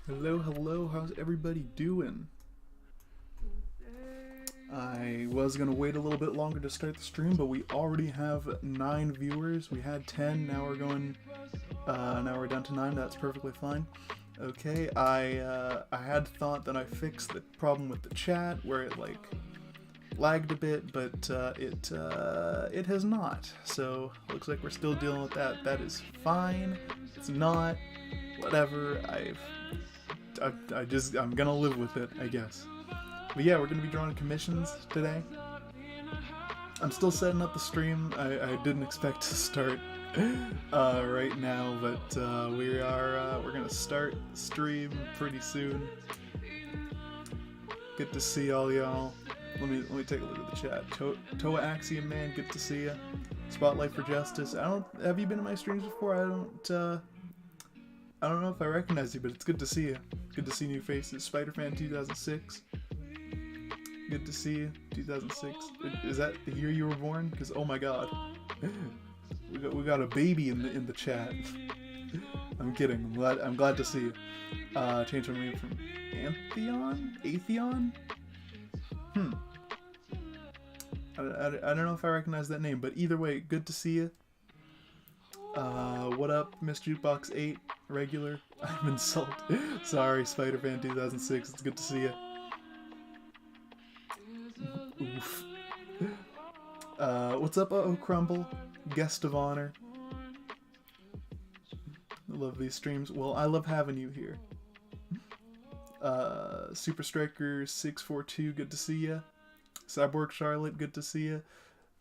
Hello. Hello, how's everybody doing? I was gonna wait a little bit longer to start the stream, but we already have 9 viewers. We had 10, now we're down to 9, that's perfectly fine. Okay, I had thought that I fixed the problem with the chat, where it like lagged a bit, but it has not. So looks like we're still dealing with that. That is fine. It's not. Whatever. I'm gonna live with it, I guess. But yeah, we're gonna be drawing commissions today. I'm still setting up the stream. I didn't expect to start right now, but we're gonna start the stream pretty soon. Good to see all y'all. Let me take a look at the chat. Toa Axiom Man, good to see ya. Spotlight for Justice. Have you been in my streams before? I don't know if I recognize you, but it's good to see you. Good to see new faces. Spider-Fan 2006. Good to see you. 2006. Is that the year you were born? Because oh my god, we got a baby in the chat. I'm kidding. I'm glad to see you. Change my name from Atheon. I don't know if I recognize that name, but either way, good to see you. What up, Miss Jukebox 8, regular? I'm insulted. Sorry, Spider-Fan 2006, it's good to see you. Oof. What's up, Crumble? Guest of honor. I love these streams. Well, I love having you here. Super Striker 642, good to see ya. Cyborg Charlotte, good to see ya.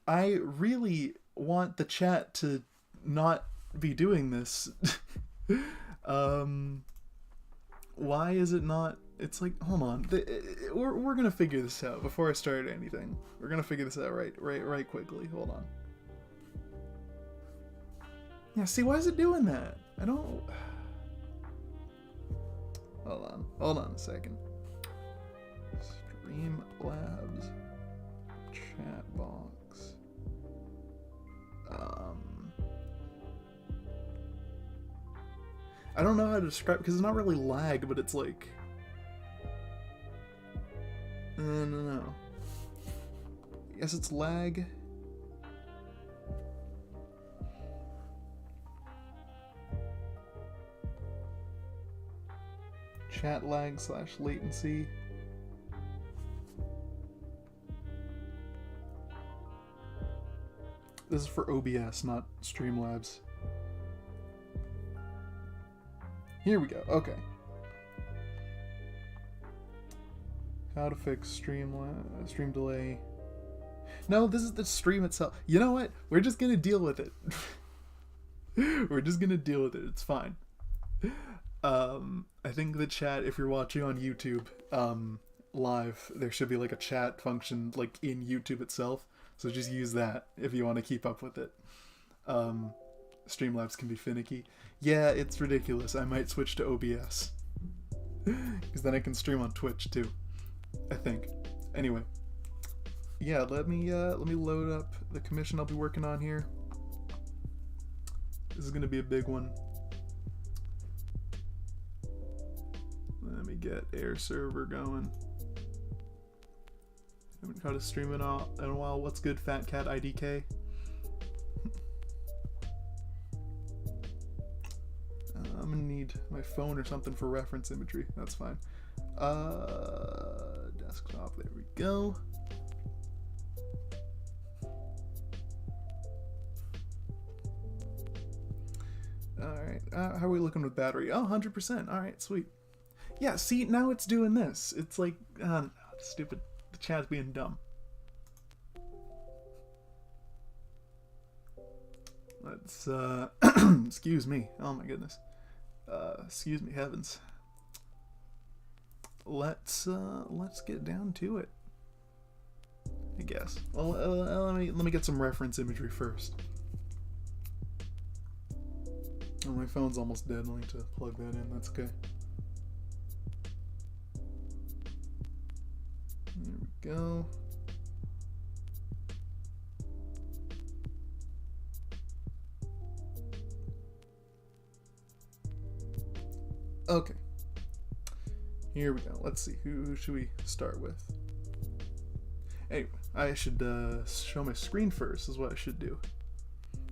I really want the chat to not be doing this. Why is it not? It's like, hold on, we're gonna figure this out before I start anything. We're gonna figure this out right quickly. Hold on. Yeah, see, why is it doing that? I don't. Hold on a second. Streamlabs chat box. I don't know how to describe, because it's not really lag, but it's like, no. I guess it's lag. Chat lag / latency. This is for OBS, not Streamlabs. Here we go, okay. How to fix stream delay. No, this is the stream itself. You know what? We're just gonna deal with it. We're just gonna deal with it, it's fine. I think the chat, if you're watching on YouTube live, there should be like a chat function like in YouTube itself. So just use that if you want to keep up with it. Streamlabs can be finicky. Yeah, it's ridiculous. I might switch to OBS. Because then I can stream on Twitch too, I think. Anyway. Yeah, let me load up the commission I'll be working on here. This is gonna be a big one. me get air server going. Haven't caught a stream in a while. What's good, Fat Cat IDK? I'm gonna need my phone or something for reference imagery. That's fine. Desktop, there we go. Alright, how are we looking with battery? Oh, 100%. Alright, sweet. Yeah, see, now it's doing this. It's like, stupid. The chat's being dumb. Let's, excuse me. Oh my goodness. Excuse me, heavens. Let's get down to it, I guess. Well, let me get some reference imagery first. Oh, my phone's almost dead. I need to plug that in. That's okay. There we go. Okay. Here we go. Let's see. Who should we start with? Anyway, I should show my screen first is what I should do.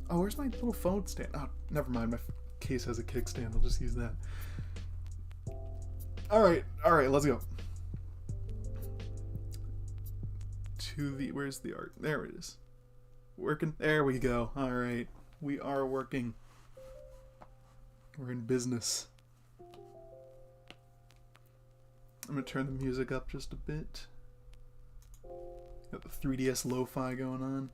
Oh, where's my little phone stand? Oh, never mind. My case has a kickstand. I'll just use that. Alright, let's go. Where's the art? There it is. Working. There we go. Alright. We are working. We're in business. I'm gonna turn the music up just a bit. Got the 3DS lo-fi going on.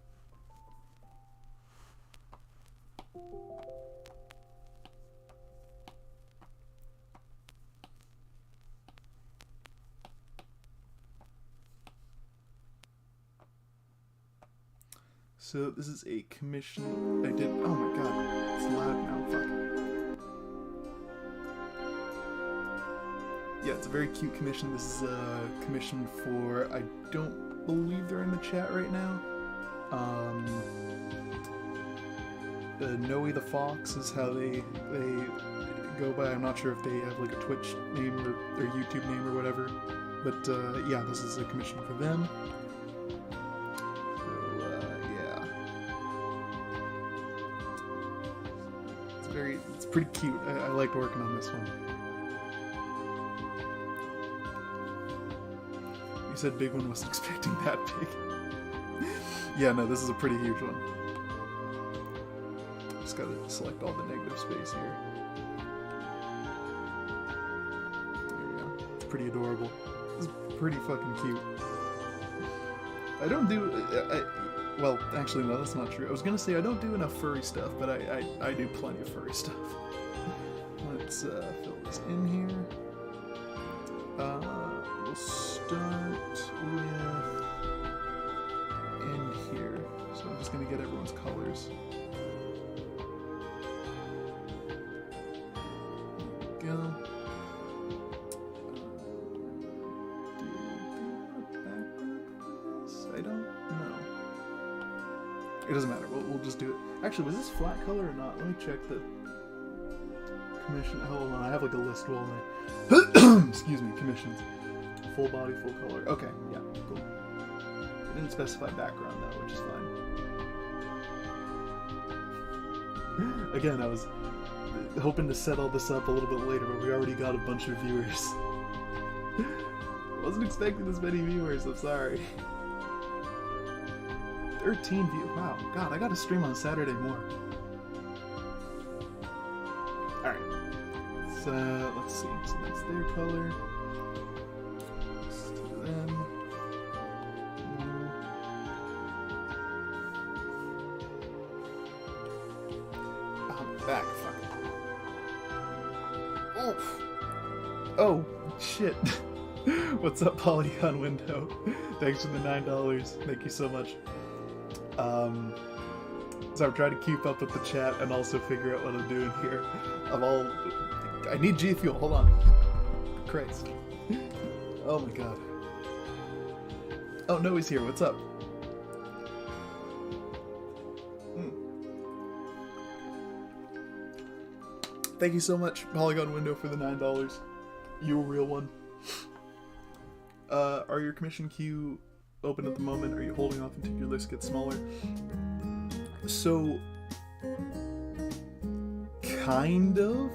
So this is a commission I did. Oh my god, it's loud now. Fuck. Yeah, it's a very cute commission. This is a commission for, I don't believe they're in the chat right now. Noe the Fox is how they go by. I'm not sure if they have like a Twitch name or their YouTube name or whatever. But yeah, this is a commission for them. It's pretty cute. I liked working on this one. You said big one, wasn't expecting that big. Yeah, no, this is a pretty huge one. Just gotta select all the negative space here. There we go. It's pretty adorable. It's pretty fucking cute. I don't do... well, actually, no, that's not true. I was gonna say I don't do enough furry stuff, but I do plenty of furry stuff. Let's fill this in here. We'll start with end here. So I'm just gonna get everyone's colors. There we go. I don't know. It doesn't matter. We'll just do it. Actually, was this flat color or not? Let me check the commission. Hold on, I have like a list roll there. Excuse me, commissions. Full body, full color. Okay, yeah, cool. I didn't specify background though, which is fine. Again, I was hoping to set all this up a little bit later, but we already got a bunch of viewers. Wasn't expecting this many viewers, I'm sorry. 13 views. Wow, God, I gotta stream on Saturday more. Alright. Let's see. So that's their color. Next to them. Oh, back. Fuck. Oof. Oh, shit. What's up, Polygon Window? Thanks for the $9. Thank you so much. So I'm trying to keep up with the chat and also figure out what I'm doing here. I need G Fuel, hold on. Christ. Oh my god. Oh, no, he's here, what's up? Thank you so much, Polygon Window, for the $9. You a real one. Are your commission queue open at the moment? Are you holding off until your list gets smaller? So, kind of.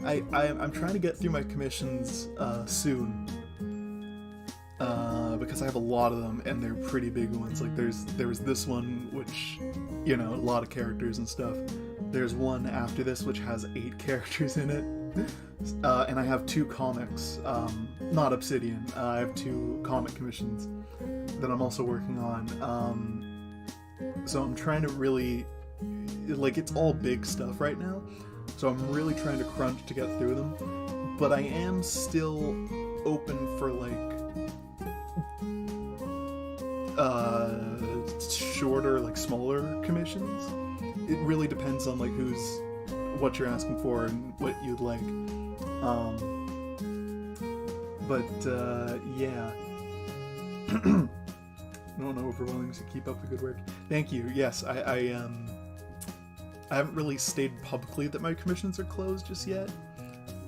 I'm trying to get through my commissions soon, because I have a lot of them and they're pretty big ones. Like there was this one which, you know, a lot of characters and stuff. There's one after this which has 8 characters in it, and I have 2 comics, not Obsidian. I have 2 comic commissions that I'm also working on. So I'm trying to really, like, it's all big stuff right now. So I'm really trying to crunch to get through them, but I am still open for, like, shorter, like, smaller commissions. It really depends on, like, what you're asking for and what you'd like. Yeah. No, overwhelming to keep up the good work. Thank you. Yes, I haven't really stated publicly that my commissions are closed just yet,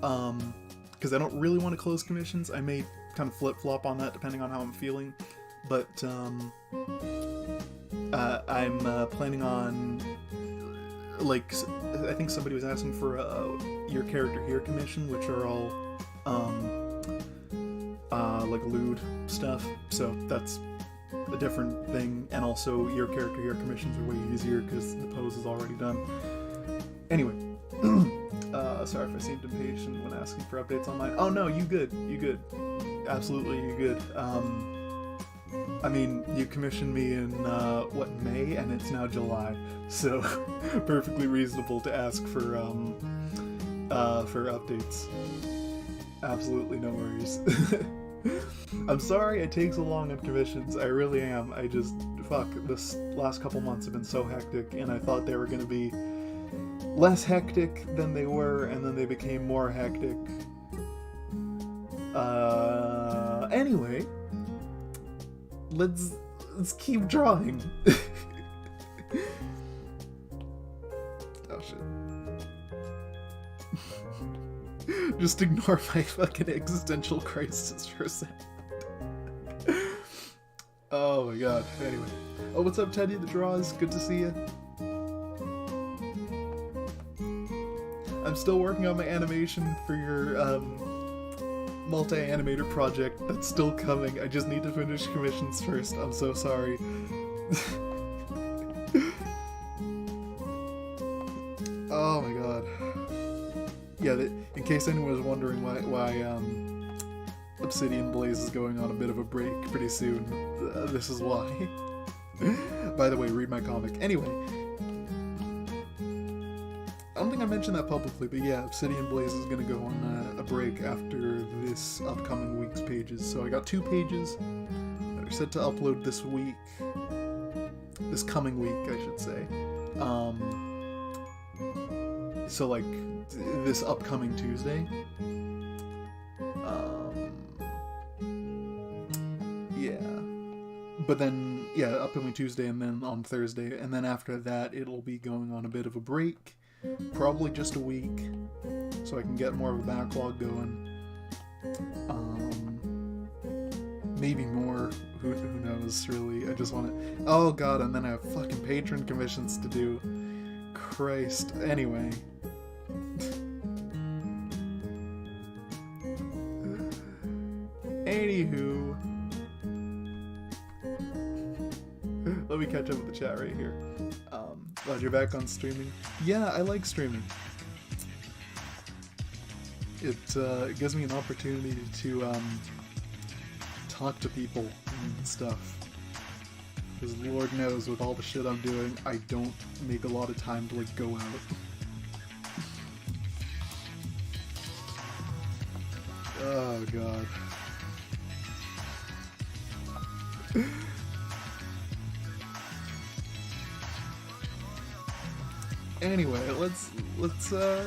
because I don't really want to close commissions. I may kind of flip-flop on that depending on how I'm feeling, but I'm planning on, like, I think somebody was asking for your character here commission, which are all like lewd stuff, so that's a different thing. And also your character here commissions are way easier because the pose is already done. Anyway, sorry if I seemed impatient when asking for updates online. Oh no, you good, absolutely you good. I mean, you commissioned me in May, and it's now July, so perfectly reasonable to ask for updates. Absolutely no worries. I'm sorry it takes so long on commissions, I really am. I just, this last couple months have been so hectic, and I thought they were going to be less hectic than they were, and then they became more hectic. Anyway, let's keep drawing. Oh shit. Just ignore my fucking existential crisis for a second. Oh my god. Anyway. Oh, what's up, Teddy the Draws? Good to see you. I'm still working on my animation for your multi-animator project. That's still coming. I just need to finish commissions first. I'm so sorry. Oh my god. Yeah, in case anyone was wondering why Obsidian Blaze is going on a bit of a break pretty soon, this is why. By the way, read my comic. Anyway, I don't think I mentioned that publicly, but yeah, Obsidian Blaze is going to go on a break after this upcoming week's pages. So I got 2 pages that are set to upload this week. This coming week, I should say. So, like, this upcoming Tuesday. Yeah. But then, yeah, upcoming Tuesday and then on Thursday. And then after that, it'll be going on a bit of a break. Probably just a week. So I can get more of a backlog going. Maybe more. Who knows, really. I just want to... Oh, God, and then I have fucking patron commissions to do. Christ. Anyway. Anywho. Let me catch up with the chat right here. Glad you're back on streaming. Yeah, I like streaming. It gives me an opportunity to talk to people and stuff. Because Lord knows, with all the shit I'm doing, I don't make a lot of time to, like, go out. Oh, God. Anyway, let's I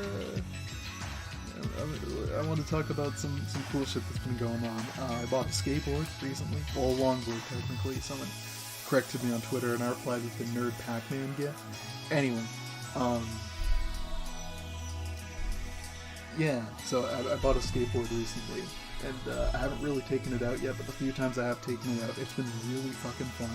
want to talk about some cool shit that's been going on. I bought a skateboard recently. Well, a longboard, technically. Someone corrected me on Twitter, and I replied with the Nerd Pac-Man gift. Anyway, Yeah, so I bought a skateboard recently, and I haven't really taken it out yet, but the few times I have taken it out, it's been really fucking fun.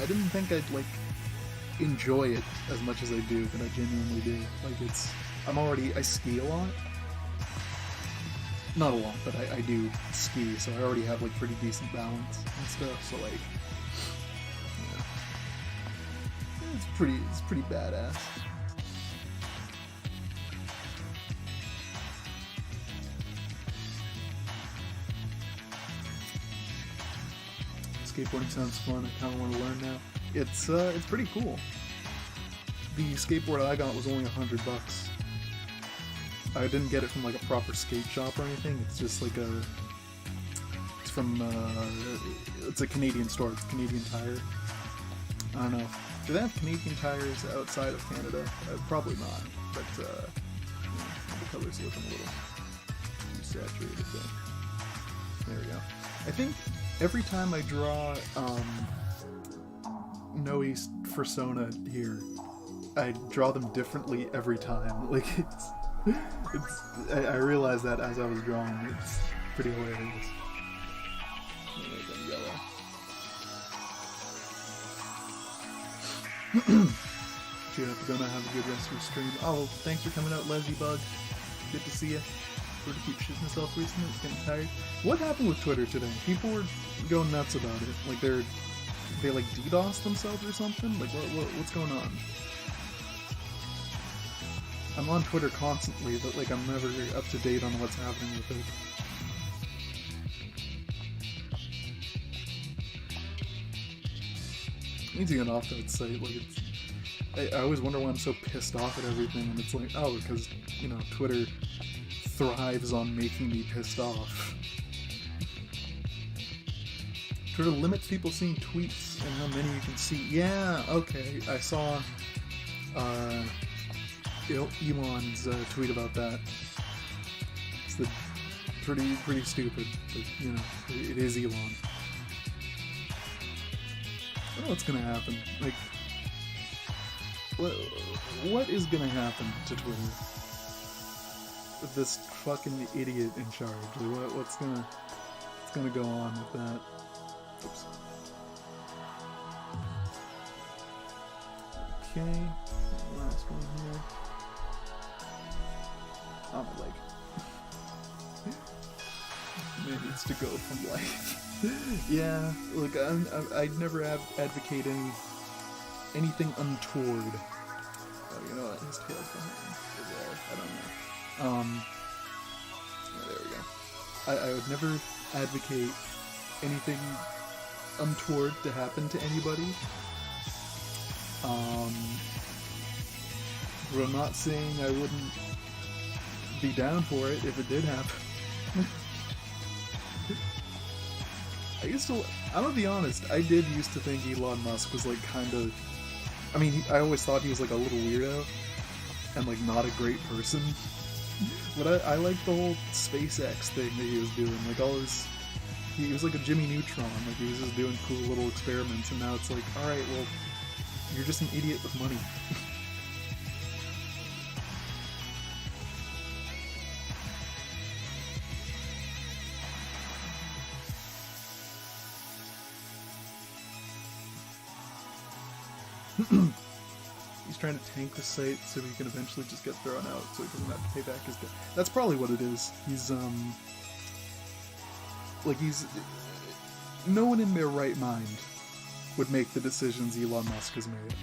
I didn't think I'd, like, enjoy it as much as I do, but I genuinely do. Like, I ski a lot. Not a lot, but I do ski, so I already have, like, pretty decent balance and stuff, so, like, yeah. It's pretty badass. Skateboarding sounds fun. I kind of want to learn now. It's pretty cool. The skateboard I got was only $100. I didn't get it from like a proper skate shop or anything. It's just like it's from it's a Canadian store. It's Canadian Tire. I don't know. Do they have Canadian tires outside of Canada? Probably not. But the color's looking a little too saturated there. There we go. I think every time I draw Noe's persona here, I draw them differently every time. Like I realized that as I was drawing. It's pretty hilarious. Yellow. Cheer up, gonna have a good rest of your stream. Oh, thanks for coming out, Leslie Bug. Good to see you. Sort of keep shitting myself recently. It's getting tired. What happened with Twitter today? People were going nuts about it. Like they like DDoSed themselves or something. Like what's going on? I'm on Twitter constantly, but like I'm never up to date on what's happening with it. I need to get off that site. Like I always wonder why I'm so pissed off at everything, and it's like, oh, because you know Twitter thrives on making me pissed off. Twitter limits people seeing tweets and how many you can see. Yeah, okay. I saw Elon's tweet about that. It's pretty stupid, but you know, it is Elon. I don't know what's gonna happen. Like, what is gonna happen to Twitter with this fucking idiot in charge? Like, what's gonna go on with that? Oops. Okay, last one here. Oh, my leg. Maybe it's to go from like, yeah. Look, I'd never advocate anything untoward. Oh, you know what? His tail's behind there. I don't know. Yeah, there we go. I would never advocate anything untoward to happen to anybody. But I'm not saying I wouldn't be down for it if it did happen. I'm gonna be honest, I did used to think Elon Musk was like kind of, I mean, I always thought he was like a little weirdo and like not a great person. But I liked the whole SpaceX thing that he was doing, like he was like a Jimmy Neutron, like he was just doing cool little experiments, and now it's like, alright, well, you're just an idiot with money. He's trying to tank the site so he can eventually just get thrown out so he doesn't have to pay back his debt. That's probably what it is. He's, no one in their right mind would make the decisions Elon Musk has made.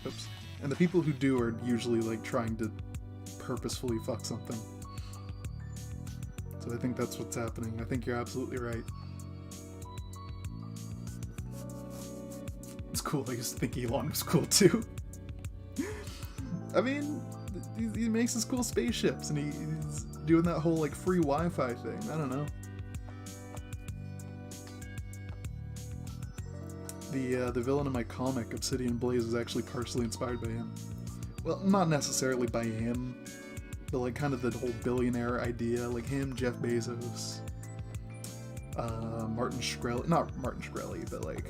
Oops. And the people who do are usually, like, trying to purposefully fuck something. So I think that's what's happening. I think you're absolutely right. It's cool. I used to think Elon was cool too. I mean, he makes his cool spaceships, and he's doing that whole like free Wi-Fi thing. I don't know. The villain in my comic, Obsidian Blaze, was actually partially inspired by him. Well, not necessarily by him, but like kind of the whole billionaire idea, like him, Jeff Bezos, Martin Shkreli, not Martin Shkreli, but like,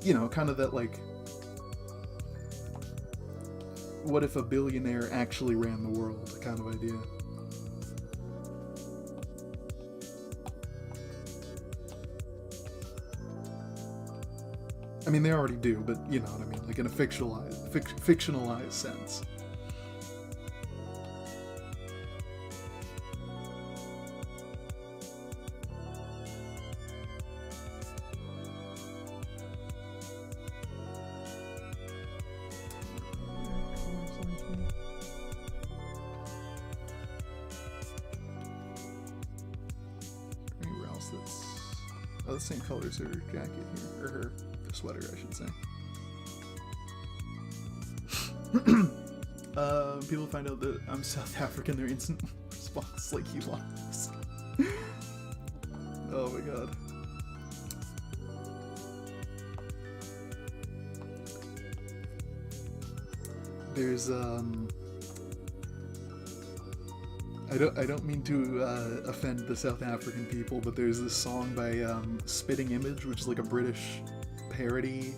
you know, kind of that like, what if a billionaire actually ran the world kind of idea. I mean, they already do, but you know what I mean, like in a fictionalized sense. Anywhere else that's... Oh, the same color as her jacket here, or her sweater, I should say. People find out that I'm South African, their instant response like Elon Musk. Oh my god. There's I don't mean to offend the South African people, but there's this song by Spitting Image, which is like a British parody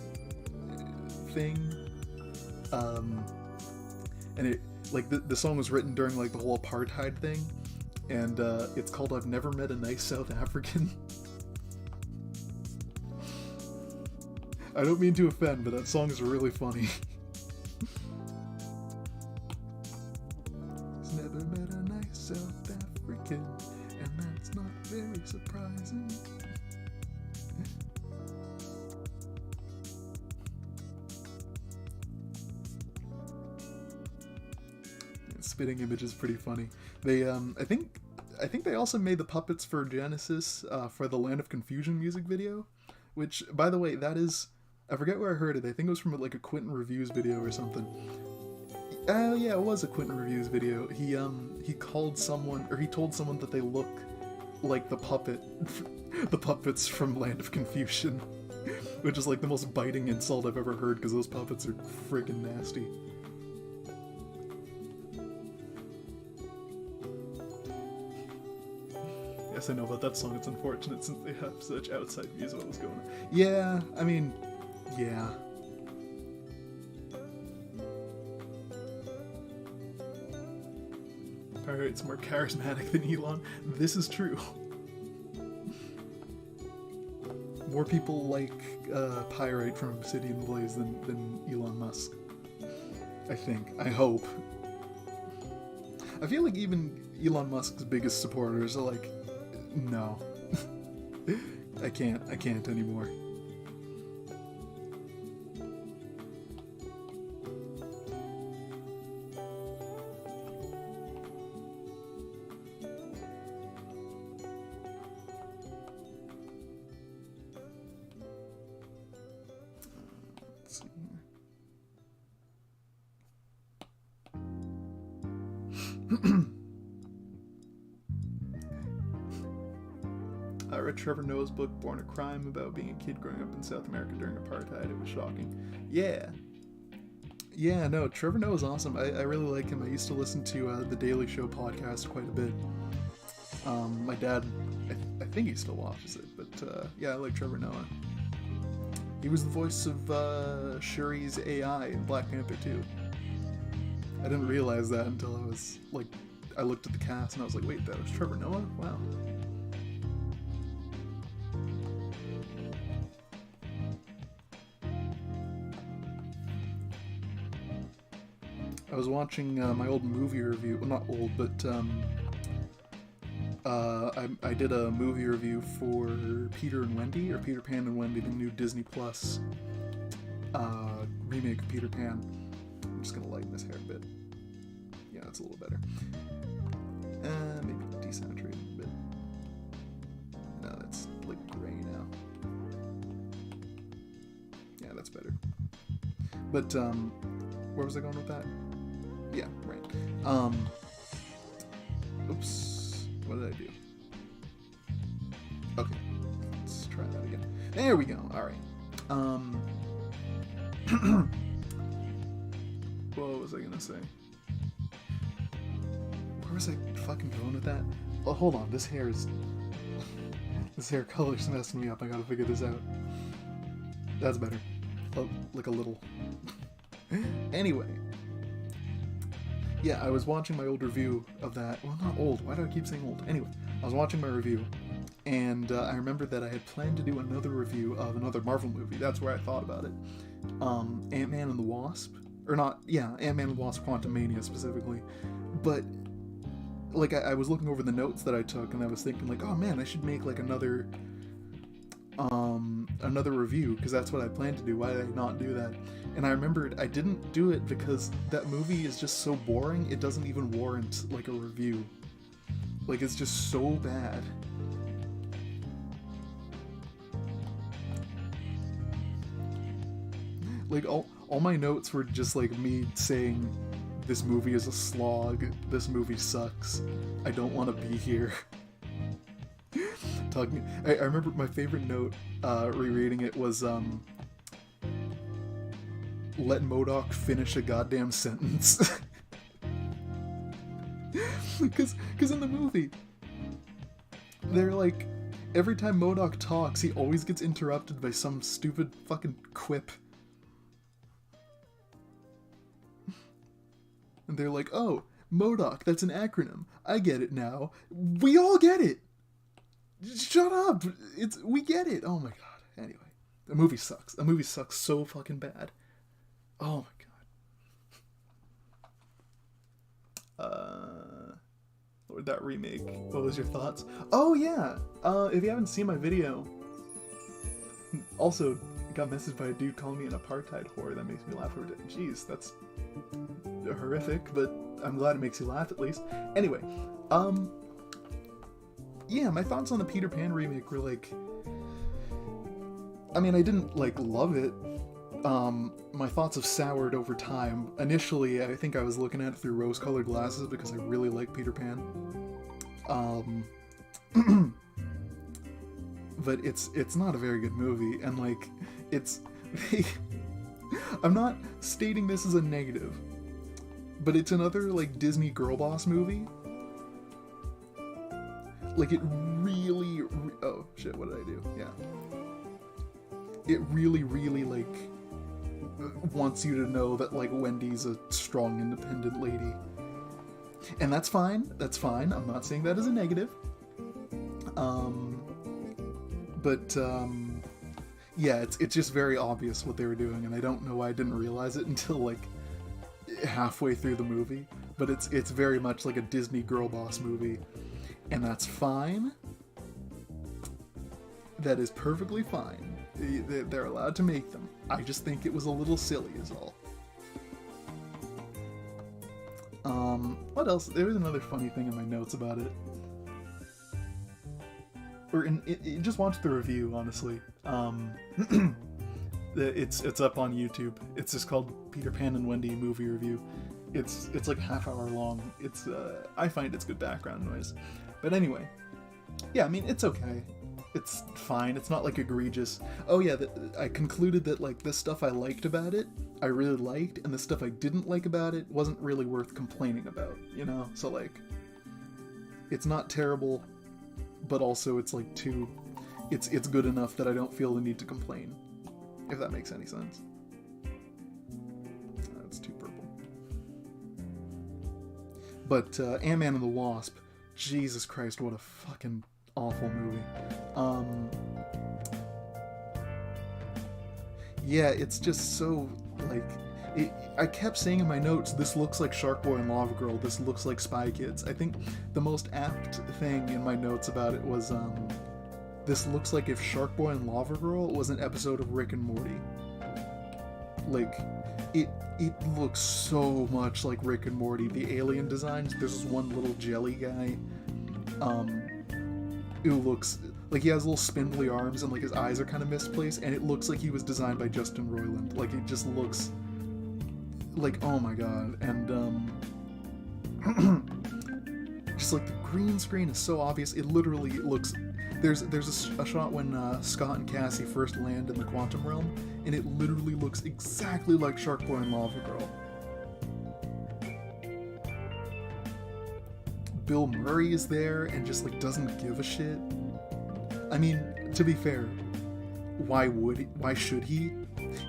thing, and it like the song was written during like the whole apartheid thing, and it's called "I've Never Met a Nice South African." I don't mean to offend, but that song is really funny. Never met a nice South African, and that's not very surprising. Spitting Image is pretty funny. They I think they also made the puppets for Genesis for the Land of Confusion music video, which, by the way, that is, I forget where I heard it. I think it was from like a Quentin Reviews video or something. Oh yeah, it was a Quentin Reviews video. He called someone, or he told someone that they look like the puppets from Land of Confusion, which is like the most biting insult I've ever heard, because those puppets are friggin' nasty. Yes, I know about that song. It's unfortunate since they have such outside views of what was going on. Yeah, I mean, yeah. Pirate's more charismatic than Elon. This is true. More people like Pyrite from Obsidian Blaze than Elon Musk. I think. I hope. I feel like even Elon Musk's biggest supporters are like, no. I can't anymore. Let's see here. I read Trevor Noah's book, Born a Crime, about being a kid growing up in South America during apartheid. It was shocking. Yeah. Yeah, no, Trevor Noah's awesome. I really like him. I used to listen to the Daily Show podcast quite a bit. My dad, I think he still watches it, but yeah, I like Trevor Noah. He was the voice of Shuri's AI in Black Panther 2. I didn't realize that until I was, like, I looked at the cast and I was like, wait, that was Trevor Noah? Wow. I was watching my old movie review, well, not old, but I did a movie review for Peter and Wendy, or Peter Pan and Wendy, the new Disney Plus remake of Peter Pan. I'm just gonna lighten this hair a bit. Yeah, that's a little better. Maybe desaturate a bit. No, that's like gray now. Yeah, that's better. But where was I going with that? Yeah, right. Oops. What did I do? Okay. Let's try that again. There we go. Alright. What was I gonna say? Where was I fucking going with that? Oh, hold on. This hair is... This hair color's messing me up. I gotta figure this out. That's better. Oh, like a little. Anyway. Yeah, I was watching my old review of that. Well, not old. Why do I keep saying old? Anyway, I was watching my review, and I remembered that I had planned to do another review of another Marvel movie. That's where I thought about it. Ant-Man and the Wasp. Or not, yeah, Ant-Man and the Wasp Quantumania specifically. But, like, I was looking over the notes that I took, and I was thinking, like, oh man, I should make, like, another review, because that's what I planned to do. Why did I not do that? And I remembered I didn't do it because that movie is just so boring, it doesn't even warrant, like, a review. Like, it's just so bad. Like, all my notes were just, like, me saying, this movie is a slog, this movie sucks, I don't want to be here. I remember my favorite note, rereading it, was, let MODOK finish a goddamn sentence. Because in the movie, they're like, every time MODOK talks, he always gets interrupted by some stupid fucking quip. And they're like, oh, MODOK, that's an acronym. I get it now. We all get it! Shut up! We get it! Oh my god. Anyway, the movie sucks. The movie sucks so fucking bad. Oh my god. That remake. What was your thoughts? Oh yeah! If you haven't seen my video... Also, got messaged by a dude calling me an apartheid whore. That makes me laugh every day. Jeez, that's horrific, but I'm glad it makes you laugh at least. Anyway, yeah, my thoughts on the Peter Pan remake were like... I mean, I didn't, like, love it. My thoughts have soured over time. Initially, I think I was looking at it through rose-colored glasses because I really like Peter Pan. But it's not a very good movie, and, like, it's... I'm not stating this as a negative, but it's another, like, Disney girl boss movie. Like, it really... oh, shit, what did I do? Yeah. It really, really, like... wants you to know that, like, Wendy's a strong, independent lady. And that's fine. That's fine. I'm not saying that as a negative. Yeah, it's just very obvious what they were doing, and I don't know why I didn't realize it until, like, halfway through the movie. But it's very much like a Disney girl boss movie, and that's fine. That is perfectly fine. They're allowed to make them. I just think it was a little silly is all. What else? There was another funny thing in my notes about it. Or just watch the review, honestly. It's up on YouTube. It's just called Peter Pan and Wendy movie review. It's like half-hour long. It's I find it's good background noise. But anyway, yeah, I mean, it's okay. It's fine. It's not, like, egregious. Oh yeah, I concluded that, like, the stuff I liked about it, I really liked, and the stuff I didn't like about it wasn't really worth complaining about, you know? So, like, it's not terrible, but also it's, like, it's good enough that I don't feel the need to complain, if that makes any sense. That's too purple. But, Ant-Man and the Wasp, Jesus Christ, what a fucking awful movie. Yeah, it's just so, like, I kept saying in my notes, this looks like Shark Boy and Lava Girl, this looks like Spy Kids. I think the most apt thing in my notes about it was, this looks like if Shark Boy and Lava Girl was an episode of Rick and Morty. Like, it looks so much like Rick and Morty. The alien designs, there's this one little jelly guy, who looks like he has little spindly arms and, like, his eyes are kind of misplaced, and it looks like he was designed by Justin Roiland. Like, it just looks like, oh my god. And just, like, the green screen is so obvious. It literally looks... There's a shot when Scott and Cassie first land in the quantum realm, and it literally looks exactly like Shark Boy and Lava Girl. Bill Murray is there and just, like, doesn't give a shit. I mean, to be fair, why should he?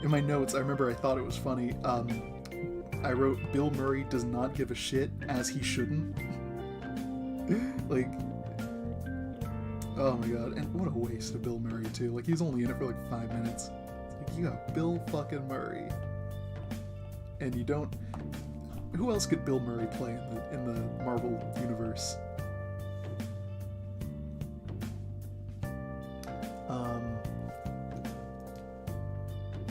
In my notes, I remember I thought it was funny. I wrote, Bill Murray does not give a shit, as he shouldn't. Like, oh my god, and what a waste of Bill Murray too. Like, he's only in it for like 5 minutes. It's like, you got Bill fucking Murray, and you don't. Who else could Bill Murray play in the Marvel universe?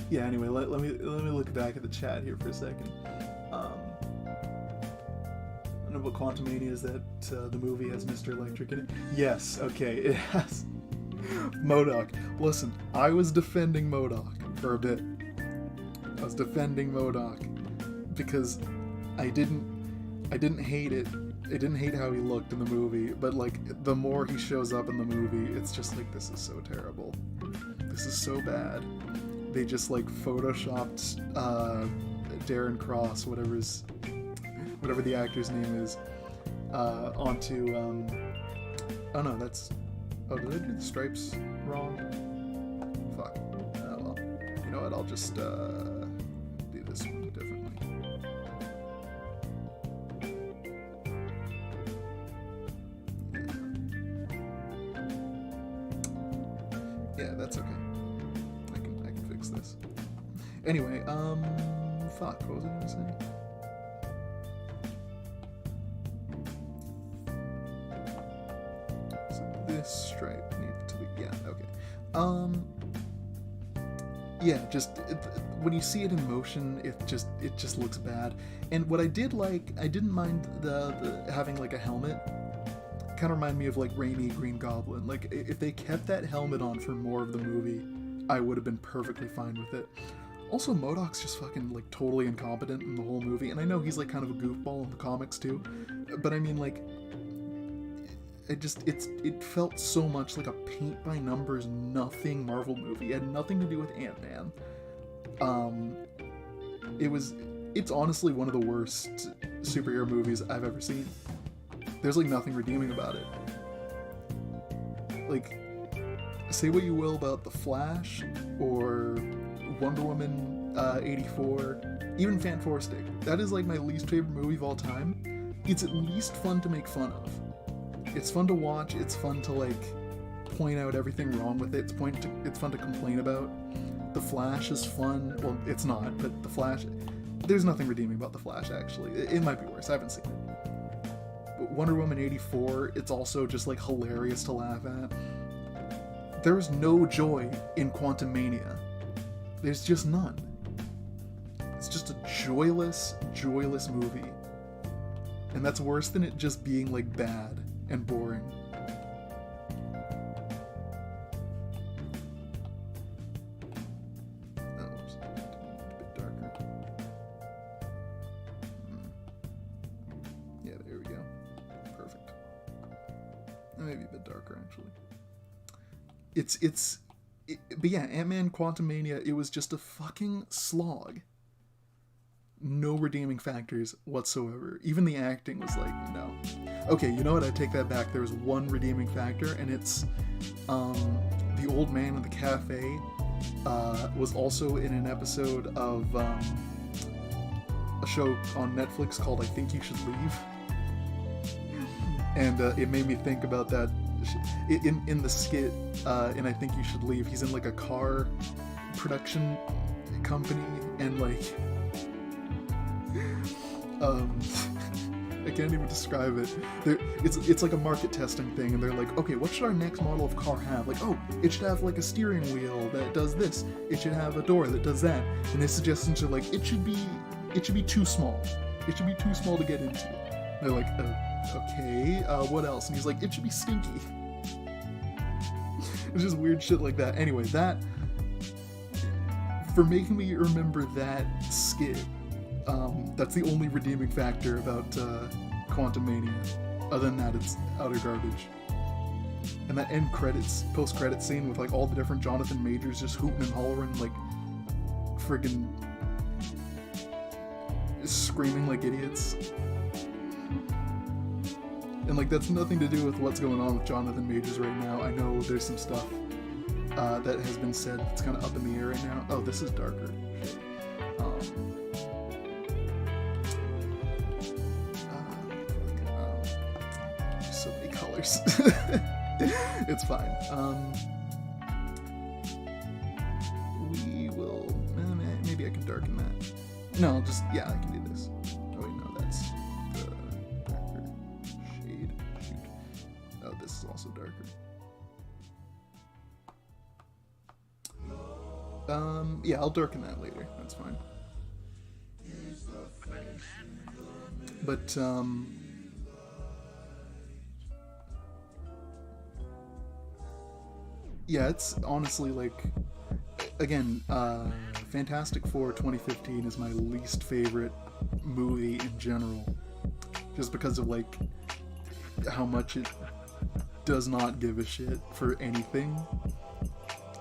Yeah. Anyway, let me look back at the chat here for a second. I know about Quantumania is that the movie has Mr. Electric in it. Yes. Okay. It has MODOK. Listen, I was defending MODOK for a bit. I was defending MODOK because I didn't hate it. I didn't hate how he looked in the movie, but like the more he shows up in the movie, it's just like, this is so terrible. This is so bad. They just like photoshopped Darren Cross, whatever the actor's name is, onto oh no, that's, oh, did I do the stripes wrong? Fuck. Oh well. You know what, I'll just do this one differently. Yeah, that's okay. I can fix this. Anyway, fuck, what was I gonna say? So this stripe needs to be, yeah, okay. Yeah, just when you see it in motion, it just looks bad. And what I did like, I didn't mind the having like a helmet. Kind of remind me of like Raimi Green Goblin. Like, if they kept that helmet on for more of the movie, I would have been perfectly fine with it. Also, MODOK's just fucking like totally incompetent in the whole movie, and I know he's like kind of a goofball in the comics too, but I mean, like, it felt so much like a paint by numbers nothing Marvel movie. It had nothing to do with Ant-Man. It's honestly one of the worst superhero movies I've ever seen. There's like nothing redeeming about it. Like, say what you will about The Flash or Wonder Woman 84, even Fantastic. That is like my least favorite movie of all time. It's at least fun to make fun of. It's fun to watch. It's fun to like point out everything wrong with it. It's fun to complain about. The Flash is fun. Well, it's not, but The Flash. There's nothing redeeming about The Flash, actually. It might be worse. I haven't seen it. But Wonder Woman 84, it's also just like hilarious to laugh at. There's no joy in Quantumania. There's just none. It's just a joyless movie. And that's worse than it just being like bad and boring. Oh, oops. A bit darker. Yeah, there we go. Perfect. Maybe a bit darker, actually. But yeah, Ant-Man Quantumania, it was just a fucking slog. No redeeming factors whatsoever. Even the acting was like, no. Okay, you know what? I take that back. There was one redeeming factor, and it's the old man in the cafe was also in an episode of a show on Netflix called I Think You Should Leave. And it made me think about that. In the skit, and I Think You Should Leave, he's in like a car production company, and like I can't even describe it. It's like a market testing thing, and they're like, okay, what should our next model of car have? Like, oh, it should have like a steering wheel that does this. It should have a door that does that. And his suggestions are like, it should be too small. It should be too small to get into. And they're like, okay, what else? And he's like, it should be stinky. It's just weird shit like that. Anyway, that, for making me remember that skit, that's the only redeeming factor about Quantumania. Other than that, it's utter garbage. And that end credits, post-credit scene with like all the different Jonathan Majors just hooting and hollering, like friggin' screaming like idiots. And like that's nothing to do with what's going on with Jonathan Majors right now. I know there's some stuff that has been said that's kind of up in the air right now. Oh, this is darker. So many colors. It's fine. We will. Maybe I can darken that. No, just yeah, I can do this. Oh wait, no, that's the darker shade. Shoot. Oh, this is also darker. Yeah, I'll darken that later. That's fine. But yeah, it's honestly like, again, Fantastic Four 2015 is my least favorite movie in general, just because of like how much it does not give a shit for anything.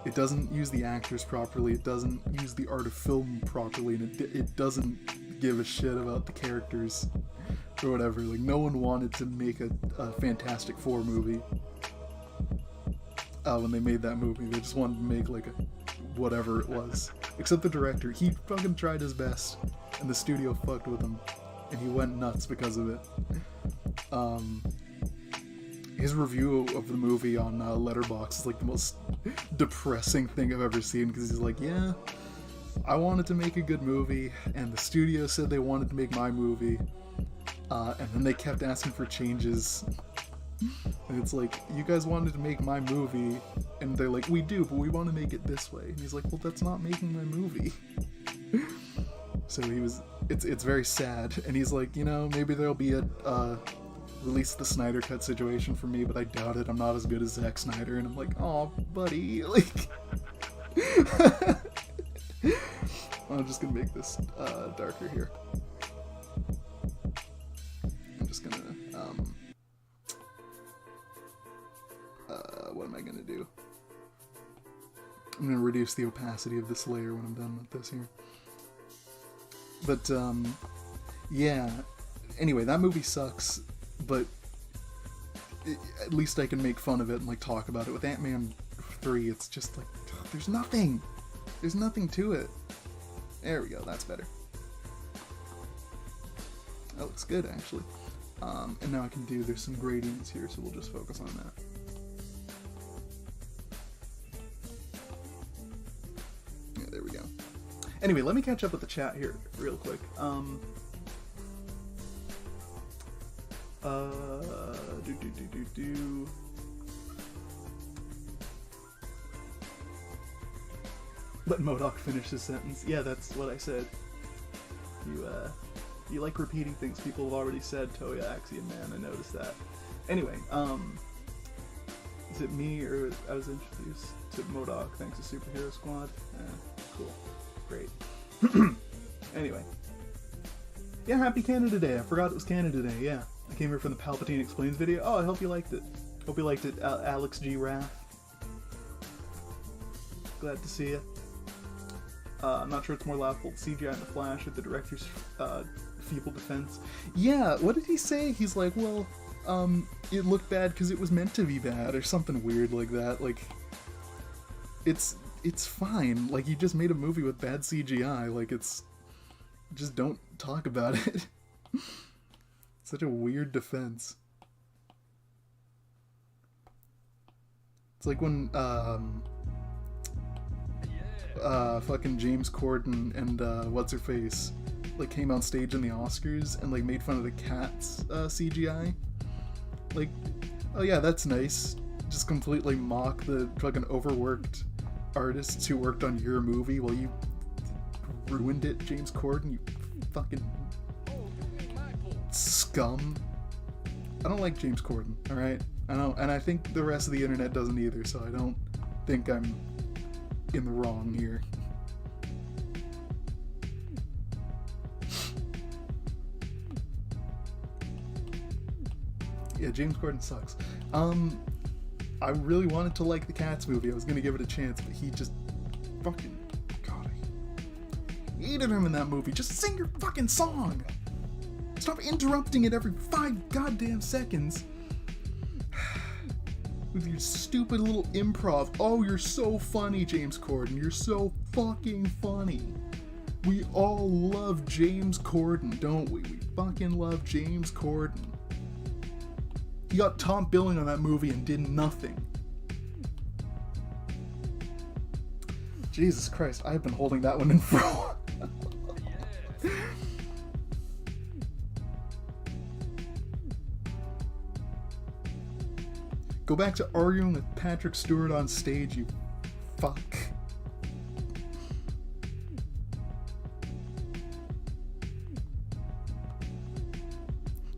It doesn't use the actors properly, it doesn't use the art of film properly, and it doesn't give a shit about the characters or whatever. Like, no one wanted to make a Fantastic Four movie when they made that movie. They just wanted to make like a whatever it was. Except the director. He fucking tried his best, and the studio fucked with him, and he went nuts because of it. His review of the movie on Letterboxd is like the most depressing thing I've ever seen, because he's like, yeah, I wanted to make a good movie, and the studio said they wanted to make my movie, and then they kept asking for changes. And it's like, you guys wanted to make my movie, and they're like, we do, but we want to make it this way. And he's like, well, that's not making my movie. So it's very sad, and he's like, you know, maybe there'll be a release the Snyder Cut situation for me, but I doubt it. I'm not as good as Zack Snyder. And I'm like, oh, buddy, like, I'm just gonna make this darker here. I'm just gonna what am I gonna do? I'm gonna reduce the opacity of this layer when I'm done with this here. But yeah, anyway, that movie sucks, but at least I can make fun of it and like talk about it. With Ant-Man 3, it's just like, there's nothing to it. There we go, that's better. That looks good, actually. And now I can do, there's some gradients here, so we'll just focus on that. Yeah, there we go. Anyway, let me catch up with the chat here real quick. Let MODOK finish his sentence. Yeah, that's what I said. You like repeating things people have already said, Toya, Axiom Man, I noticed that. Anyway, is it me or I was introduced to MODOK thanks to Superhero Squad? Cool. Great. Anyway. Yeah, happy Canada Day. I forgot it was Canada Day, yeah. I came here from the Palpatine Explains video. Oh, I hope you liked it. Hope you liked it, Alex G. Raff. Glad to see you. I'm not sure it's more laughable, CGI in the Flash with the director's feeble defense. Yeah, what did he say? He's like, well, it looked bad because it was meant to be bad, or something weird like that. Like, it's fine. Like, you just made a movie with bad CGI. Like, just don't talk about it. Such a weird defense. It's like when, fucking James Corden and, what's-her-face, like, came on stage in the Oscars and, like, made fun of the Cats, CGI. Like, oh yeah, that's nice. Just completely mock the fucking overworked artists who worked on your movie while you ruined it, James Corden, you fucking scum. I don't like James Corden, alright? I don't, and I think the rest of the internet doesn't either, so I don't think I'm in the wrong here. Yeah, James Corden sucks. I really wanted to like the Cats movie. I was gonna give it a chance, but he just fucking, God, I hated him in that movie. Just sing your fucking song! Stop interrupting it every 5 goddamn seconds with your stupid little improv. Oh, you're so funny, James Corden. You're so fucking funny. We all love James Corden, don't we? We fucking love James Corden. You got Tom Billing on that movie and did nothing. Jesus Christ, I've been holding that one in for a while. Go back to arguing with Patrick Stewart on stage, you fuck.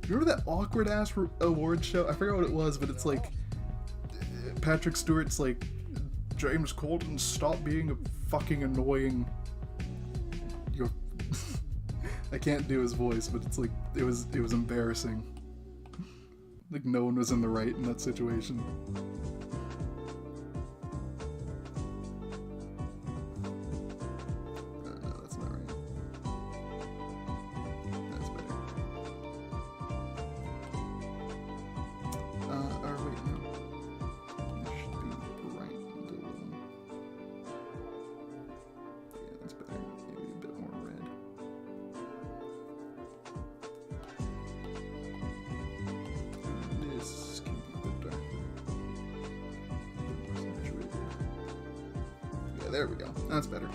Remember that awkward ass award show? I forgot what it was, but it's like Patrick Stewart's like, James Corden, stop being a fucking annoying. You're I can't do his voice, but it's like it was embarrassing. Like no one was in the right in that situation. No, that's not right. That's better. Or wait, no. It should be right middle. Yeah, that's better. Maybe a bit more red. This can be a bit darker. More saturated. Yeah, there we go. That's better.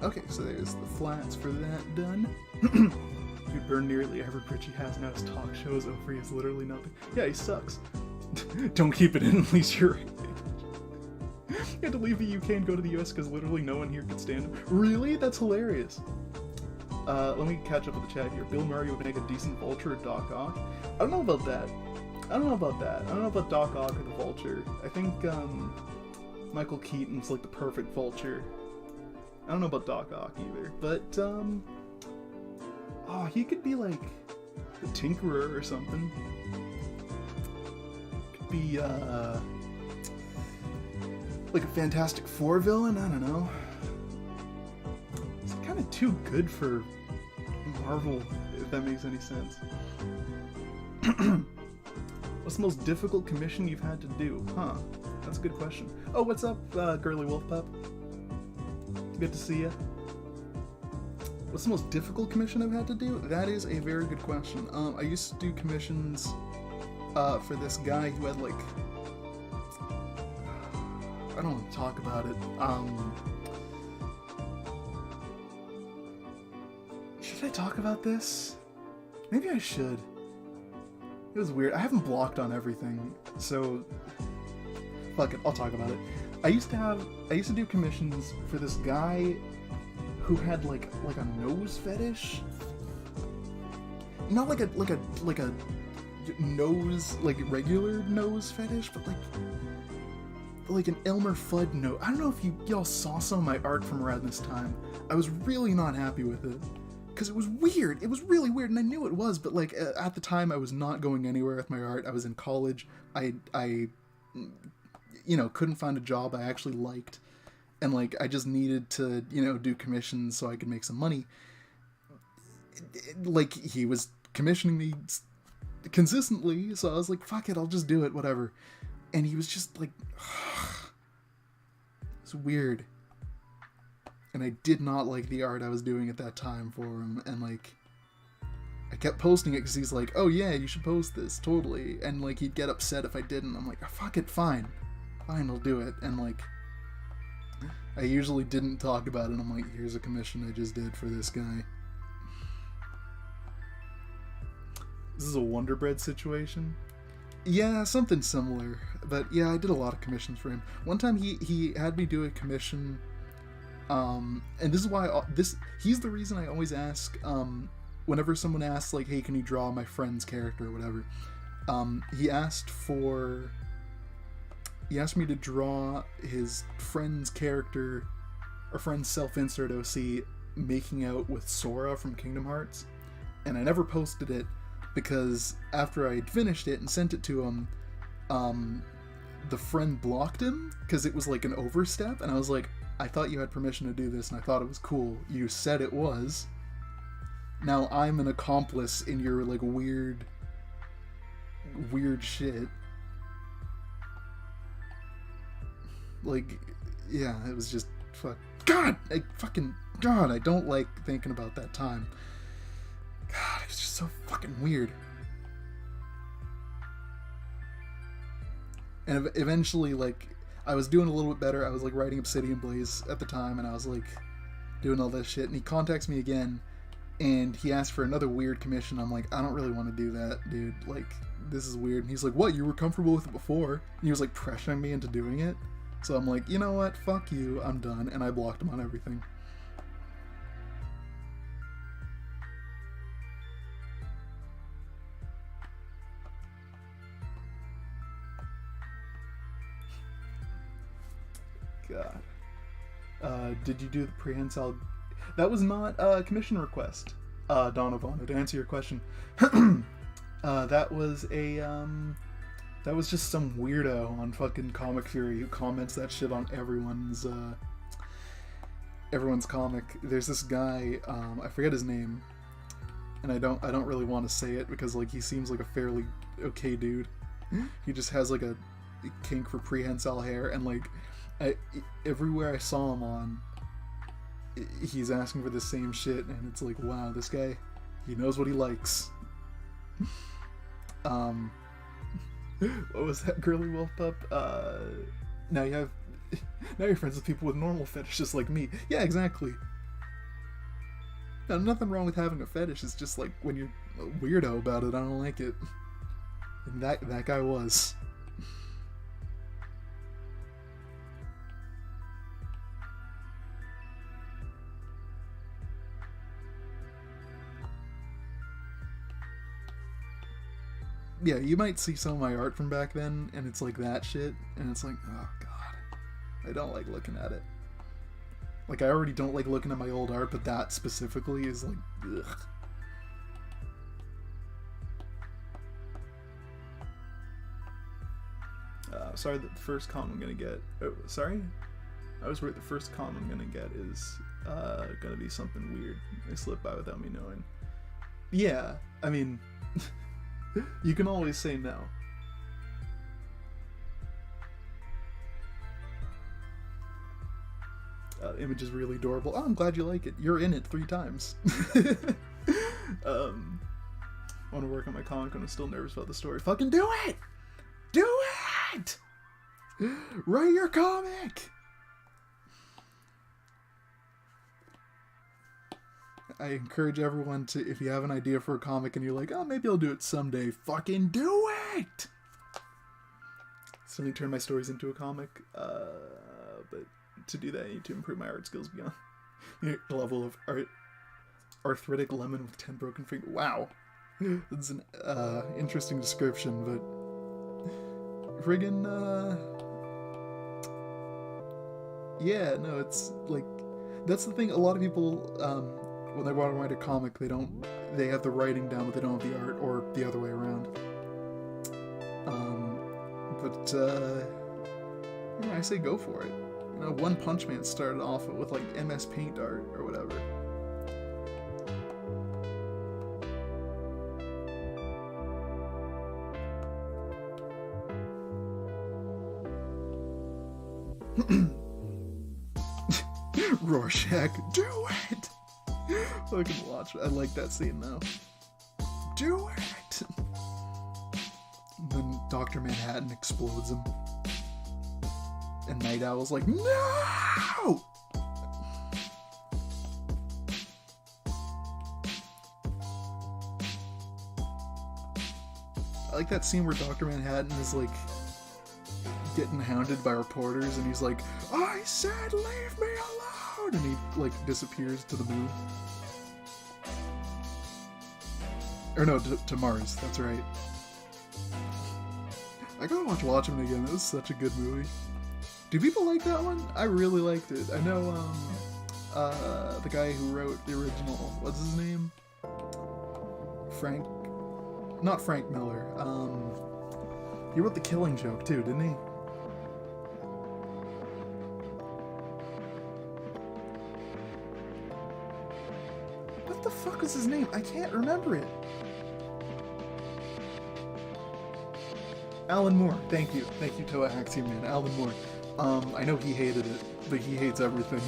Okay, so there's the flats for that done. Dude, burn nearly every bridge he has now. His talk shows over. He has literally nothing. Yeah, he sucks. Don't keep it in, at least you're right. You had to leave the UK and go to the US because literally no one here could stand him. Really? That's hilarious. Let me catch up with the chat here. Bill Murray would make a decent Vulture or Doc Ock. I don't know about that. I don't know about Doc Ock or the Vulture. I think Michael Keaton's like the perfect Vulture. I don't know about Doc Ock either, but oh, he could be like the Tinkerer or something. Could be like a Fantastic Four villain. I don't know. It's kind of too good for Marvel, if that makes any sense. What's the most difficult commission you've had to do? Huh? That's a good question. Oh, what's up, Girly Wolf Pup? Good to see you. What's the most difficult commission I've had to do? That is a very good question. I used to do commissions for this guy who had like... I don't want to talk about it. Should I talk about this? Maybe I should. It was weird. I haven't blocked on everything, so fuck it, I'll talk about it. I used to do commissions for this guy who had like a nose fetish. Not like a nose, like regular nose fetish, but like an Elmer Fudd nose. I don't know if y'all saw some of my art from around this time. I was really not happy with it. Because it was weird. It was really weird, and I knew it was, but like at the time I was not going anywhere with my art. I was in college. I couldn't find a job I actually liked, and like I just needed to, do commissions so I could make some money. Like he was commissioning me consistently, so I was like, fuck it, I'll just do it, whatever. And he was just like, it's weird. And I did not like the art I was doing at that time for him, and like I kept posting it because he's like, oh yeah, you should post this, totally. And like he'd get upset if I didn't. I'm like, oh, fuck it, fine, I'll do it. And like I usually didn't talk about it. I'm like, here's a commission I just did for this guy. This is a Wonder Bread situation. Yeah, something similar. But yeah, I did a lot of commissions for him. One time he had me do a commission. And this is why he's the reason I always ask, whenever someone asks like, hey, can you draw my friend's character or whatever, he asked me to draw his friend's character, or friend's self-insert OC making out with Sora from Kingdom Hearts, and I never posted it because after I'd finished it and sent it to him, the friend blocked him because it was like an overstep, and I was like, I thought you had permission to do this, and I thought it was cool. You said it was. Now I'm an accomplice in your, like, weird shit. Like, yeah, it was just God, I don't like thinking about that time. God, it was just so fucking weird. And eventually, like, I was doing a little bit better. I was like writing Obsidian Blaze at the time, and I was like doing all this shit. And he contacts me again, and he asked for another weird commission. I'm like, I don't really want to do that, dude. Like, this is weird. And he's like, what? You were comfortable with it before? And he was like pressuring me into doing it. So I'm like, you know what? Fuck you. I'm done. And I blocked him on everything. God. Did you do the prehensile? That was not a commission request, Donovan, to answer your question. That was just some weirdo on fucking Comic Fury who comments that shit on everyone's comic. There's this guy, I forget his name, and I don't really want to say it because like he seems like a fairly okay dude. He just has like a kink for prehensile hair, and like everywhere I saw him on, he's asking for the same shit, and it's like, wow, this guy, he knows what he likes. What was that, Girly Wolf Pup? Now you're friends with people with normal fetishes like me. Yeah, exactly. Now, nothing wrong with having a fetish. It's just like when you're a weirdo about it, I don't like it. And that guy was. Yeah, you might see some of my art from back then, and it's like that shit, and it's like, oh god, I don't like looking at it. Like, I already don't like looking at my old art, but that specifically is like, ugh. Sorry that the first comment I'm gonna get, sorry? I was worried the first comment I'm gonna get is gonna be something weird. They slip by without me knowing. Yeah, I mean... You can always say no. Image is really adorable. Oh, I'm glad you like it. You're in it 3 times. I want to work on my comic and I'm still nervous about the story. Fucking do it! Do it! Write your comic! I encourage everyone to, if you have an idea for a comic and you're like, oh, maybe I'll do it someday, fucking do it! Suddenly turn my stories into a comic, but to do that I need to improve my art skills beyond the level of arthritic lemon with 10 broken fingers. Wow. That's an interesting description, but friggin' yeah, no, it's like, that's the thing, a lot of people, when they want to write a comic, they have the writing down, but they don't have the art, or the other way around. Yeah, I say go for it. You know, One Punch Man started off with like MS Paint art or whatever. Rorschach, do it! Fucking watch it. I like that scene now. Do it! Then Dr. Manhattan explodes him. And Night Owl's like, no! I like that scene where Dr. Manhattan is like getting hounded by reporters and he's like, I said leave me alone! And he like disappears to the moon. Or no, to Mars, that's right. I gotta watch Watchmen again, that was such a good movie. Do people like that one? I really liked it. I know, the guy who wrote the original, what's his name? Not Frank Miller, he wrote The Killing Joke too, didn't he? What the fuck was his name? I can't remember it. Alan Moore, thank you. Thank you, Toa Axiom Man. Alan Moore. I know he hated it, but he hates everything.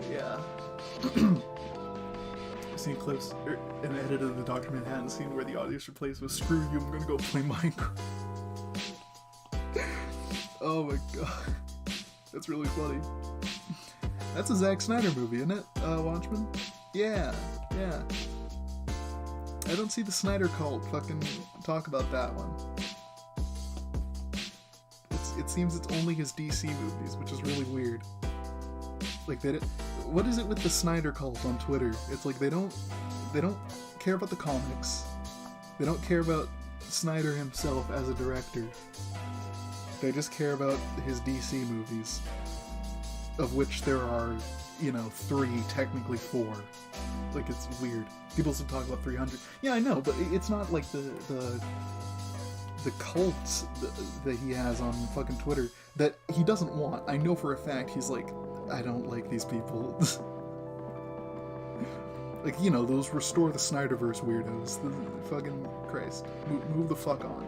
Yeah. I've seen clips, an edit of the Dr. Manhattan scene where the audio's replaced with "Screw you, I'm gonna go play Minecraft." Oh my god. That's really funny. That's a Zack Snyder movie, isn't it? Watchmen? Yeah, yeah. I don't see the Snyder cult fucking talk about that one. It seems it's only his DC movies, which is really weird. Like, what is it with the Snyder cult on Twitter? It's like they don't care about the comics. They don't care about Snyder himself as a director. They just care about his DC movies, of which there are, 3, technically 4. Like, it's weird. People still talk about 300. Yeah, I know, but it's not like the cults that he has on fucking Twitter that he doesn't want. I know for a fact he's like, I don't like these people. Like, those restore the Snyderverse weirdos. The fucking Christ. Move the fuck on.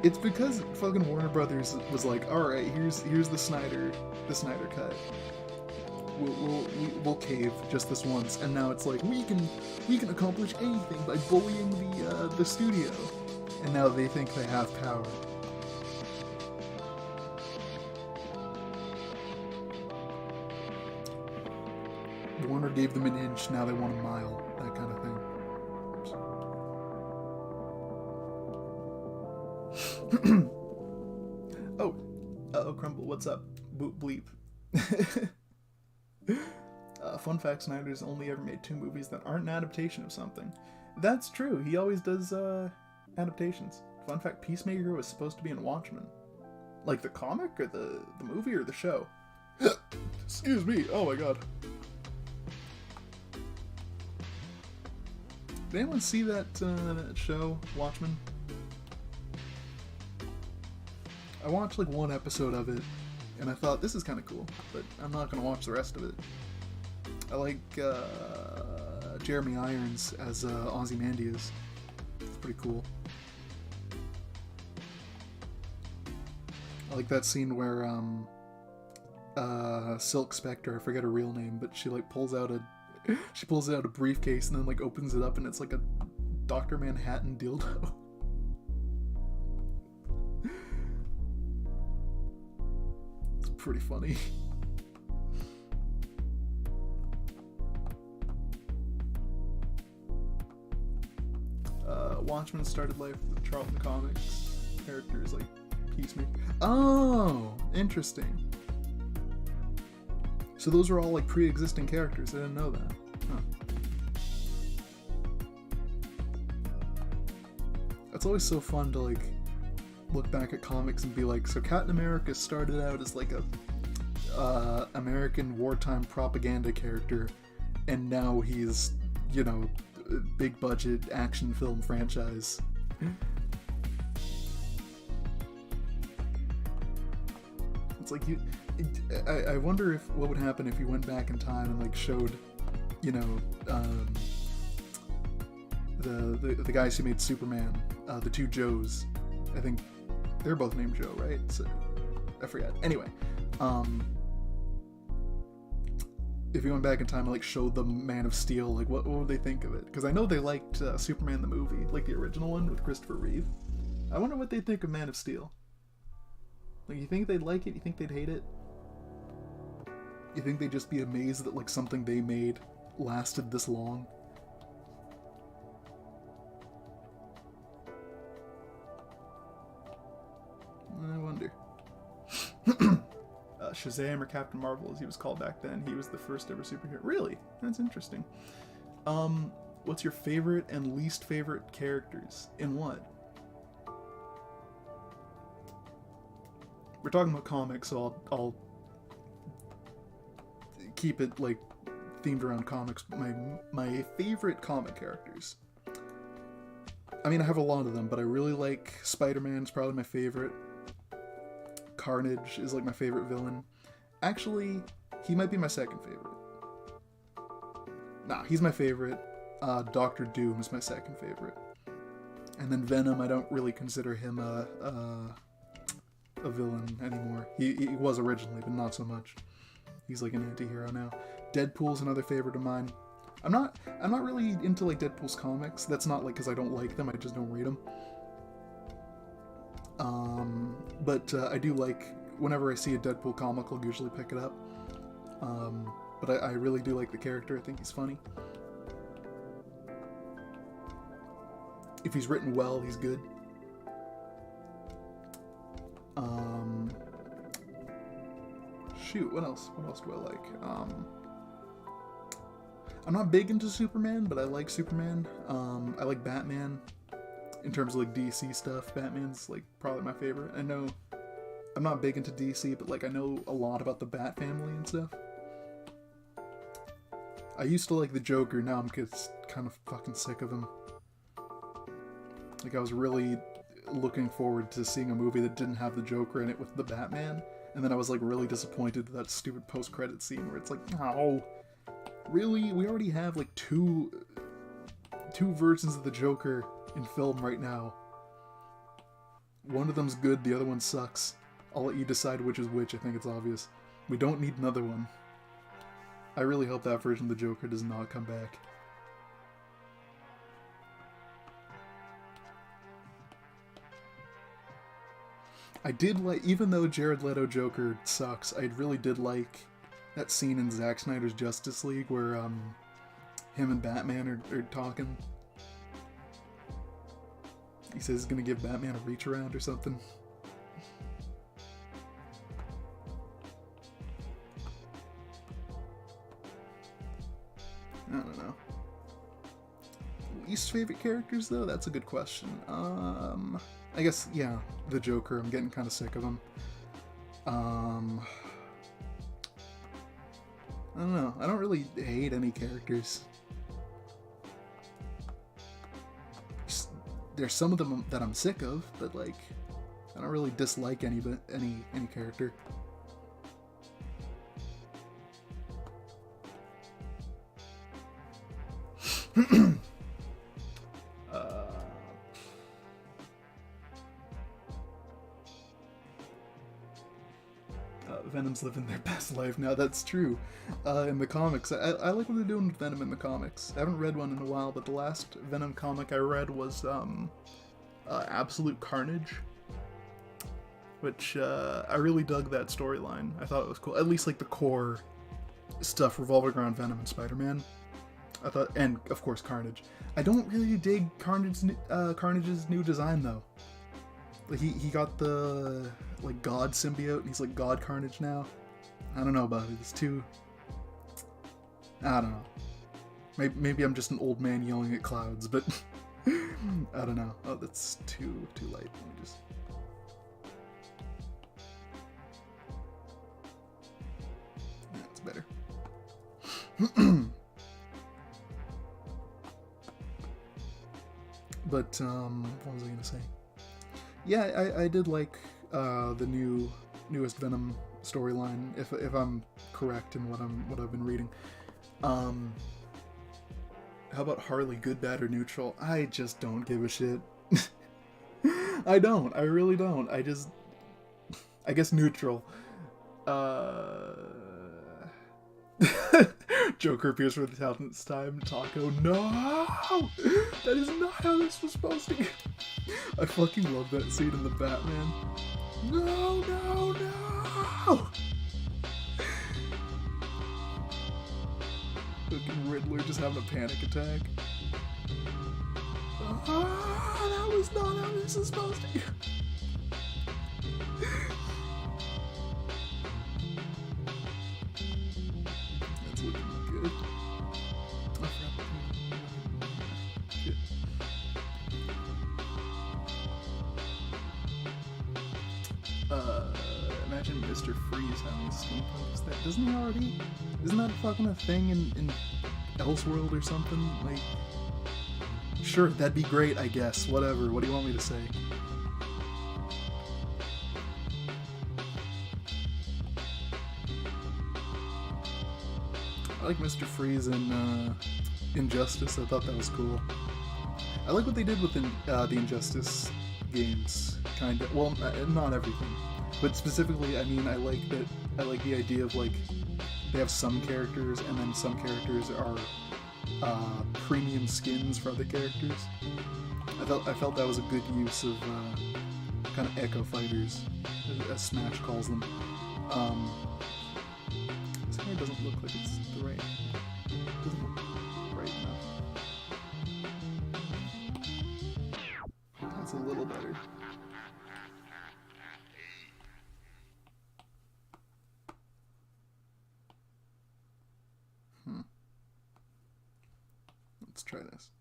It's because fucking Warner Brothers was like, alright, here's the Snyder cut. We'll cave just this once, and now it's like we can accomplish anything by bullying the studio, and now they think they have power. Warner gave them an inch, now they want a mile, that kind of thing. Oh, Crumble, what's up? Bleep. Fun fact, Snyder's only ever made 2 movies that aren't an adaptation of something. That's true, he always does adaptations. Fun fact, Peacemaker was supposed to be in Watchmen. Like the comic, or the movie, or the show? Excuse me, oh my god. Did anyone see that show, Watchmen? I watched like 1 episode of it, and I thought, this is kind of cool, but I'm not going to watch the rest of it. I like Jeremy Irons as Ozymandias. It's pretty cool. I like that scene where Silk Spectre, I forget her real name, but she like pulls out a briefcase and then like opens it up and it's like a Dr. Manhattan dildo. It's pretty funny. Watchmen started life with Charlton Comics characters like Peacemaker. Oh, interesting. So those are all like pre-existing characters. I didn't know that. Huh. It's always so fun to like look back at comics and be like, so Captain America started out as like a American wartime propaganda character, and now he's, big budget action film franchise. It's like I wonder what would happen if you went back in time and like showed, the guys who made Superman, the 2 Joes. I think they're both named Joe, right? So I forget. Anyway, if you went back in time and like showed them Man of Steel, like what would they think of it? Because I know they liked Superman the movie, like the original one with Christopher Reeve. I wonder what they think of Man of Steel. Like, you think they'd like it? You think they'd hate it? You think they'd just be amazed that like something they made lasted this long? I wonder. Shazam, or Captain Marvel as he was called back then, he was the first ever superhero. Really? That's interesting. What's your favorite and least favorite characters? In what? We're talking about comics, so I'll keep it like themed around comics. My favorite comic characters. I mean, I have a lot of them, but I really like Spider-Man. It's probably my favorite. Carnage is like my favorite villain. Actually, he might be my second favorite. Nah, he's my favorite. Doctor Doom is my second favorite. And then Venom, I don't really consider him a villain anymore. He was originally, but not so much. He's like an anti-hero now. Deadpool's another favorite of mine. I'm not really into like Deadpool's comics. That's not like because I don't like them, I just don't read them. But I do like, whenever I see a Deadpool comic, I'll usually pick it up. But I really do like the character. I think he's funny. If he's written well, he's good. Shoot, what else? What else do I like? I'm not big into Superman, but I like Superman. I like Batman. In terms of like DC stuff, Batman's like probably my favorite. I know I'm not big into DC, but like I know a lot about the Bat family and stuff. I used to like the Joker, now I'm just kind of fucking sick of him. Like I was really looking forward to seeing a movie that didn't have the Joker in it with the Batman, and then I was like really disappointed with that stupid post-credit scene where it's like, oh, really? We already have like two versions of the Joker in film right now. One of them's good, the other one sucks. I'll let you decide which is which. I think it's obvious. We don't need another one. I really hope that version of the Joker does not come back. I did like, even though Jared Leto Joker sucks, I really did like that scene in Zack Snyder's Justice League where him and Batman are talking. He says he's gonna give Batman a reach around or something. I don't know. Least favorite characters though? That's a good question. I guess, yeah, the Joker. I'm getting kind of sick of him. I don't know. I don't really hate any characters. There's some of them that I'm sick of, but like, I don't really dislike any character. Venom's living their best life now. That's true. In the comics, I like what they're doing with Venom in the comics. I haven't read one in a while, but the last Venom comic I read was Absolute Carnage, which I really dug that storyline. I thought it was cool. At least like the core stuff revolving around Venom and Spider-Man. I thought, and of course Carnage. I don't really dig Carnage's new design though. Like he got the like God symbiote, and he's like God Carnage now. I don't know about it. It's too. I don't know. Maybe I'm just an old man yelling at clouds, but I don't know. Oh, that's too light. Let me just. That's better. But what was I gonna say? Yeah, I did like the newest Venom storyline, if I'm correct in what I've been reading. How about Harley, good, bad, or neutral? I just don't give a shit. I don't. I really don't. I guess neutral. Joker appears for the 1000th time. Taco, no! That is not how this was supposed to go. I fucking love that scene in the Batman. No! Fucking Riddler just having a panic attack. That was not how this was supposed to go. That's looking good. Oh, shit. Imagine Mr. Freeze having a steampunk aesthetic. Doesn't he already? Isn't that fucking a thing in Elseworld or something? Like, Sure, that'd be great, I guess. Whatever. What do you want me to say? I like Mr. Freeze in Injustice. I thought that was cool. I like what they did with the Injustice games, kind of. Well, not everything, but specifically, I mean, I like the idea of like they have some characters, and then some characters are premium skins for other characters. I felt that was a good use of kind of echo fighters, as Smash calls them. This hair doesn't look like it's the right. Doesn't look right enough. That's a little better. Let's try this.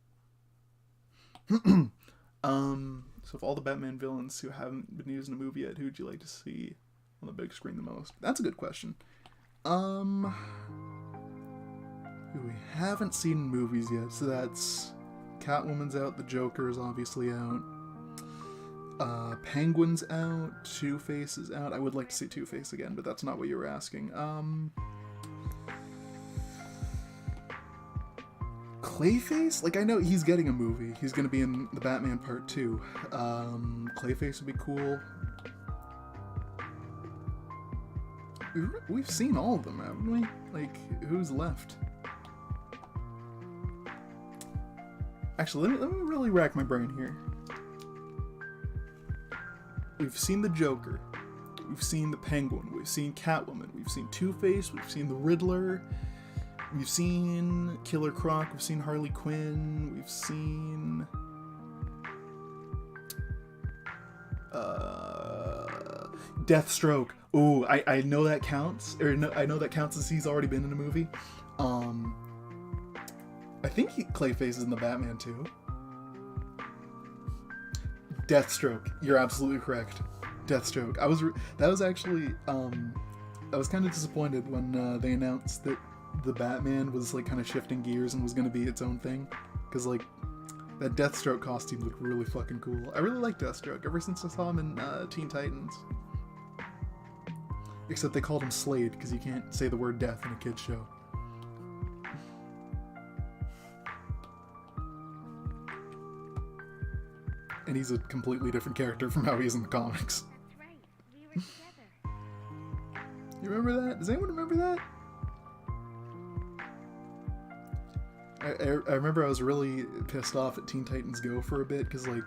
So of all the Batman villains who haven't been used in a movie yet, who would you like to see on the big screen the most? That's a good question. Who we haven't seen in movies yet, so that's Catwoman's out, the Joker's obviously out, Penguin's out, Two-Face is out. I would like to see Two-Face again, but that's not what you were asking. Clayface? Like, I know he's getting a movie. He's gonna be in the Batman Part 2. Clayface would be cool. We've seen all of them, haven't we? Like, who's left? Actually, let me really rack my brain here. We've seen the Joker. We've seen the Penguin. We've seen Catwoman. We've seen Two-Face. We've seen the Riddler. We've seen Killer Croc. We've seen Harley Quinn. We've seen... Deathstroke. Ooh, I know that counts. Or no, I know that counts as he's already been in a movie. I think Clayface is in the Batman too. Deathstroke. You're absolutely correct. Deathstroke. I was kind of disappointed when they announced that the Batman was like kind of shifting gears and was going to be its own thing, because like that Deathstroke costume looked really fucking cool. I really like Deathstroke ever since I saw him in Teen Titans. Except they called him Slade because you can't say the word death in a kid's show. And he's a completely different character from how he is in the comics. That's right. We were together. You remember that? Does anyone remember that? I remember I was really pissed off at Teen Titans Go for a bit because like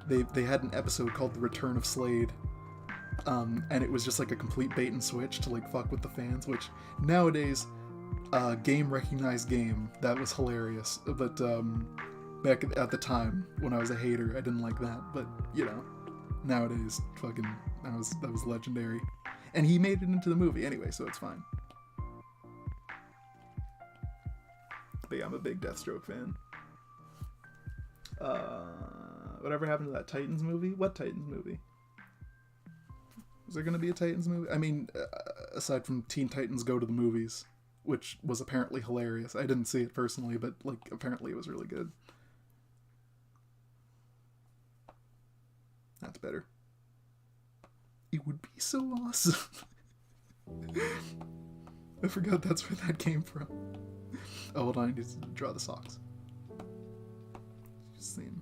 they had an episode called The Return of Slade, and it was just like a complete bait and switch to like fuck with the fans, which nowadays game recognized game, that was hilarious, but back at the time when I was a hater I didn't like that, but you know, nowadays fucking that was legendary, and he made it into the movie anyway, so it's fine. But yeah, I'm a big Deathstroke fan. Whatever happened to that Titans movie? What Titans movie? Was there gonna be a Titans movie? I mean, aside from Teen Titans Go to the Movies, which was apparently hilarious. I didn't see it personally, but like apparently it was really good. That's better. It would be so awesome. I forgot that's where that came from. Oh, hold on, I need to draw the socks. Same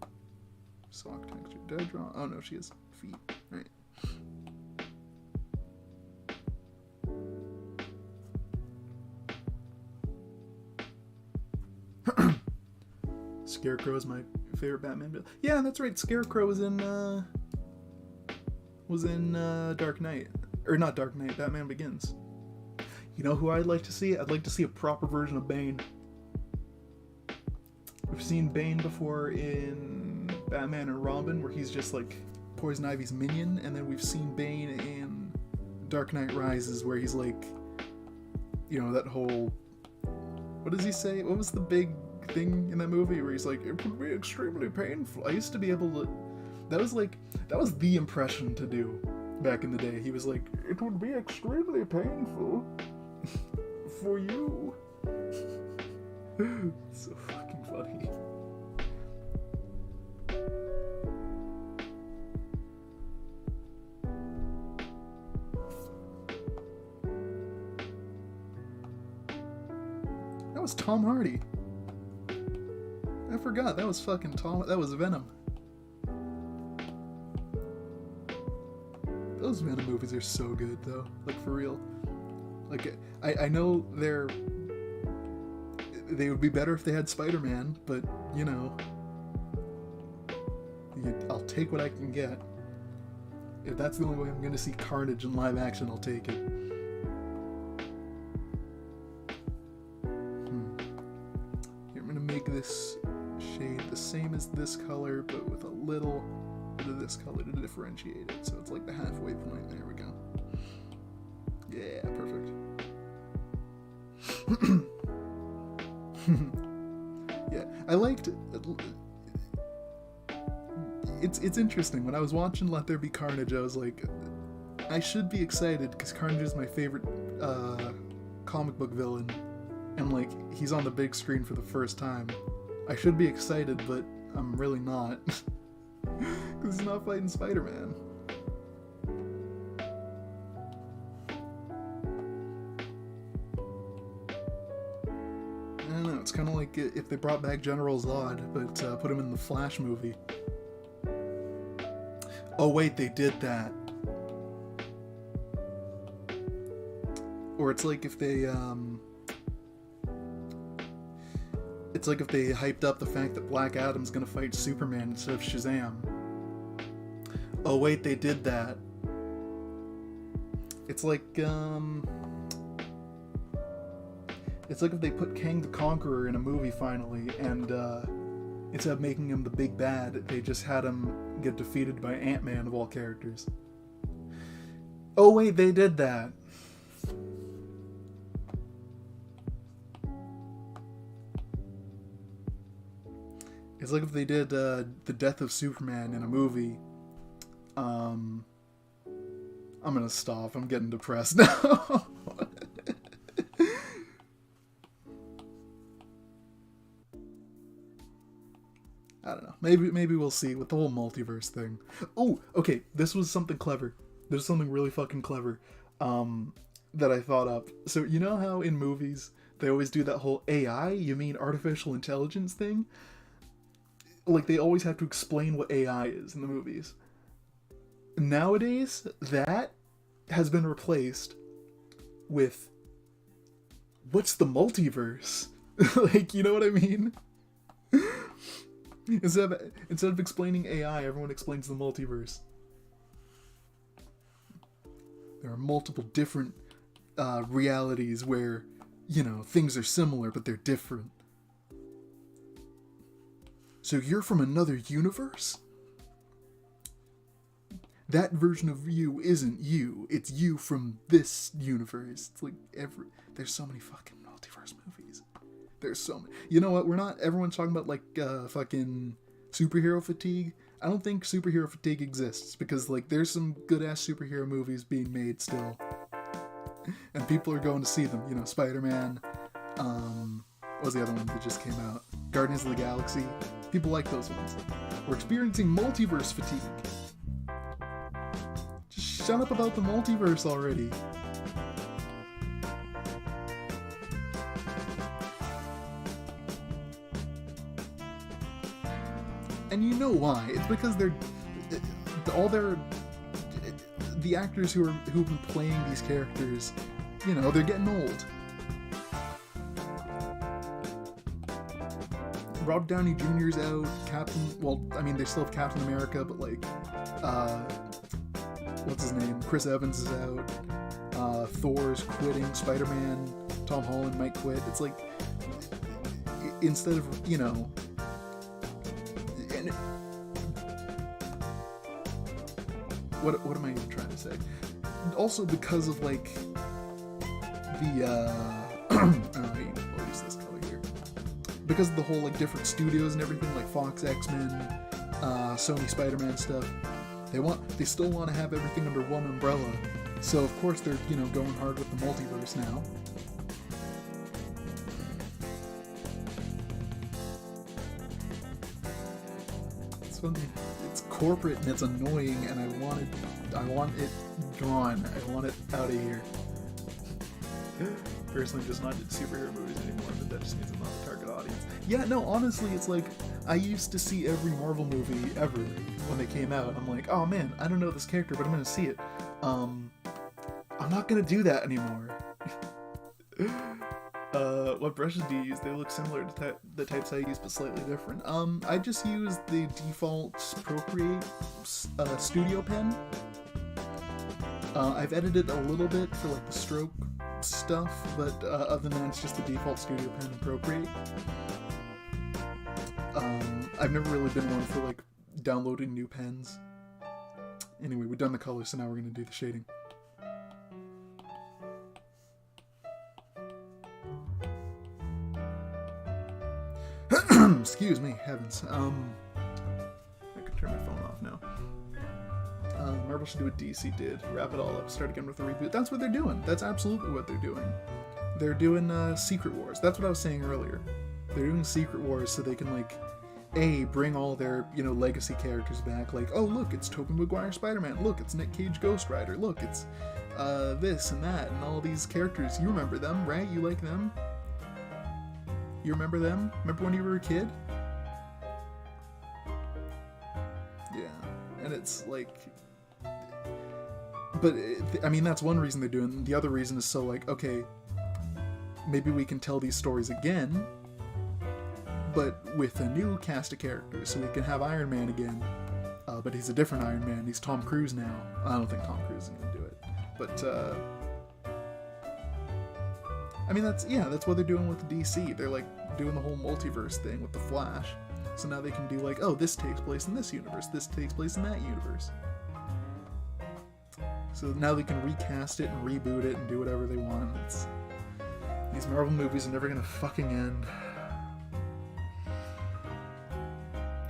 sock texture. Did I draw? Oh no, she has feet. Alright. Scarecrow is my favorite Batman villain. Yeah, that's right. Scarecrow was in Dark Knight. Or not Dark Knight, Batman Begins. You know who I'd like to see? I'd like to see a proper version of Bane. We've seen Bane before in Batman and Robin, where he's just like Poison Ivy's minion, and then we've seen Bane in Dark Knight Rises, where he's like, you know, that whole... What does he say? What was the big thing in that movie where he's like, it would be extremely painful? I used to be able to... That was the impression to do back in the day. He was like, it would be extremely painful for you. So fucking funny. was Tom Hardy. I forgot, that was fucking that was Venom. Those Venom movies are so good, though. Like, for real. Like, I know they would be better if they had Spider-Man, but, you know, I'll take what I can get. If that's the only way I'm gonna see Carnage in live action, I'll take it. Here, I'm gonna make this shade the same as this color, but with a little bit of this color to differentiate it. So it's like the halfway point. There we go. Yeah, perfect. Yeah, I liked. It's interesting. When I was watching Let There Be Carnage, I was like, I should be excited because Carnage is my favorite comic book villain, and like he's on the big screen for the first time. I should be excited, but I'm really not because he's not fighting Spider-Man. I don't know. It's kind of like if they brought back General Zod, but put him in the Flash movie. Oh wait, they did that. Or it's like if they it's like if they hyped up the fact that Black Adam's gonna fight Superman instead of Shazam. Oh wait, they did that. It's like if they put Kang the Conqueror in a movie finally, and instead of making him the big bad, they just had him get defeated by Ant-Man of all characters. Oh wait, they did that. It's like if they did the death of Superman in a movie. I'm gonna stop. I'm getting depressed now. I don't know. Maybe we'll see with the whole multiverse thing. Oh, okay. This was something clever. There's something really fucking clever that I thought up. So you know how in movies they always do that whole AI, you mean artificial intelligence thing? Like they always have to explain what AI is in the movies. Nowadays, that has been replaced with what's the multiverse? Like, you know what I mean? Instead of explaining AI, everyone explains the multiverse. There are multiple different realities where, you know, things are similar, but they're different. So you're from another universe? That version of you isn't you. It's you from this universe. It's like there's so many fucking multiverse movies. There's so many. You know what? Everyone's talking about like fucking superhero fatigue. I don't think superhero fatigue exists because like there's some good ass superhero movies being made still, and people are going to see them. You know, Spider-Man. What was the other one that just came out? Guardians of the Galaxy. People like those ones. We're experiencing multiverse fatigue. Just shut up about the multiverse already. And you know why? It's because the actors who've been playing these characters, you know, they're getting old. Robert Downey Jr.'s out. They still have Captain America, but like, what's his name? Chris Evans is out. Thor's quitting. Spider-Man, Tom Holland might quit. It's like, instead of, you know, what am I even trying to say? Also because of like the I'll use this color here. Because of the whole like different studios and everything, like Fox X-Men, Sony Spider-Man stuff, they still want to have everything under one umbrella. So of course they're, you know, going hard with the multiverse now. It's corporate and it's annoying, and I want it gone. I want it out of here. Personally, just not into superhero movies anymore, but that just means I'm not the target audience. Yeah, no, honestly, it's like, I used to see every Marvel movie ever when they came out. I'm like, oh man, I don't know this character, but I'm gonna see it. I'm not gonna do that anymore. What brushes do you use? They look similar to the types I use, but slightly different. I just use the default Procreate Studio pen. I've edited a little bit for like the stroke stuff, but other than that, it's just the default Studio pen and Procreate. I've never really been one for like downloading new pens. Anyway, we've done the colors, so now we're gonna do the shading. Excuse me, heavens. I can turn my phone off now. Marvel should do what DC did. Wrap it all up, start again with a reboot. That's what they're doing. That's absolutely what they're doing. They're doing Secret Wars. That's what I was saying earlier. They're doing Secret Wars so they can, like, bring all their, legacy characters back. Like, oh, look, it's Tobey Maguire Spider-Man. Look, it's Nick Cage Ghost Rider. Look, it's this and that and all these characters. You remember them, right? You like them? You remember them? Remember when you were a kid? Yeah. And it's like... But, I mean, that's one reason they're doing it. The other reason is so, like, okay, maybe we can tell these stories again, but with a new cast of characters. So we can have Iron Man again, but he's a different Iron Man. He's Tom Cruise now. I don't think Tom Cruise is going to do it. But, I mean, that's what they're doing with DC. They're, like, doing the whole multiverse thing with the Flash. So now they can do, like, oh, this takes place in this universe. This takes place in that universe. So now they can recast it and reboot it and do whatever they want. These Marvel movies are never gonna fucking end.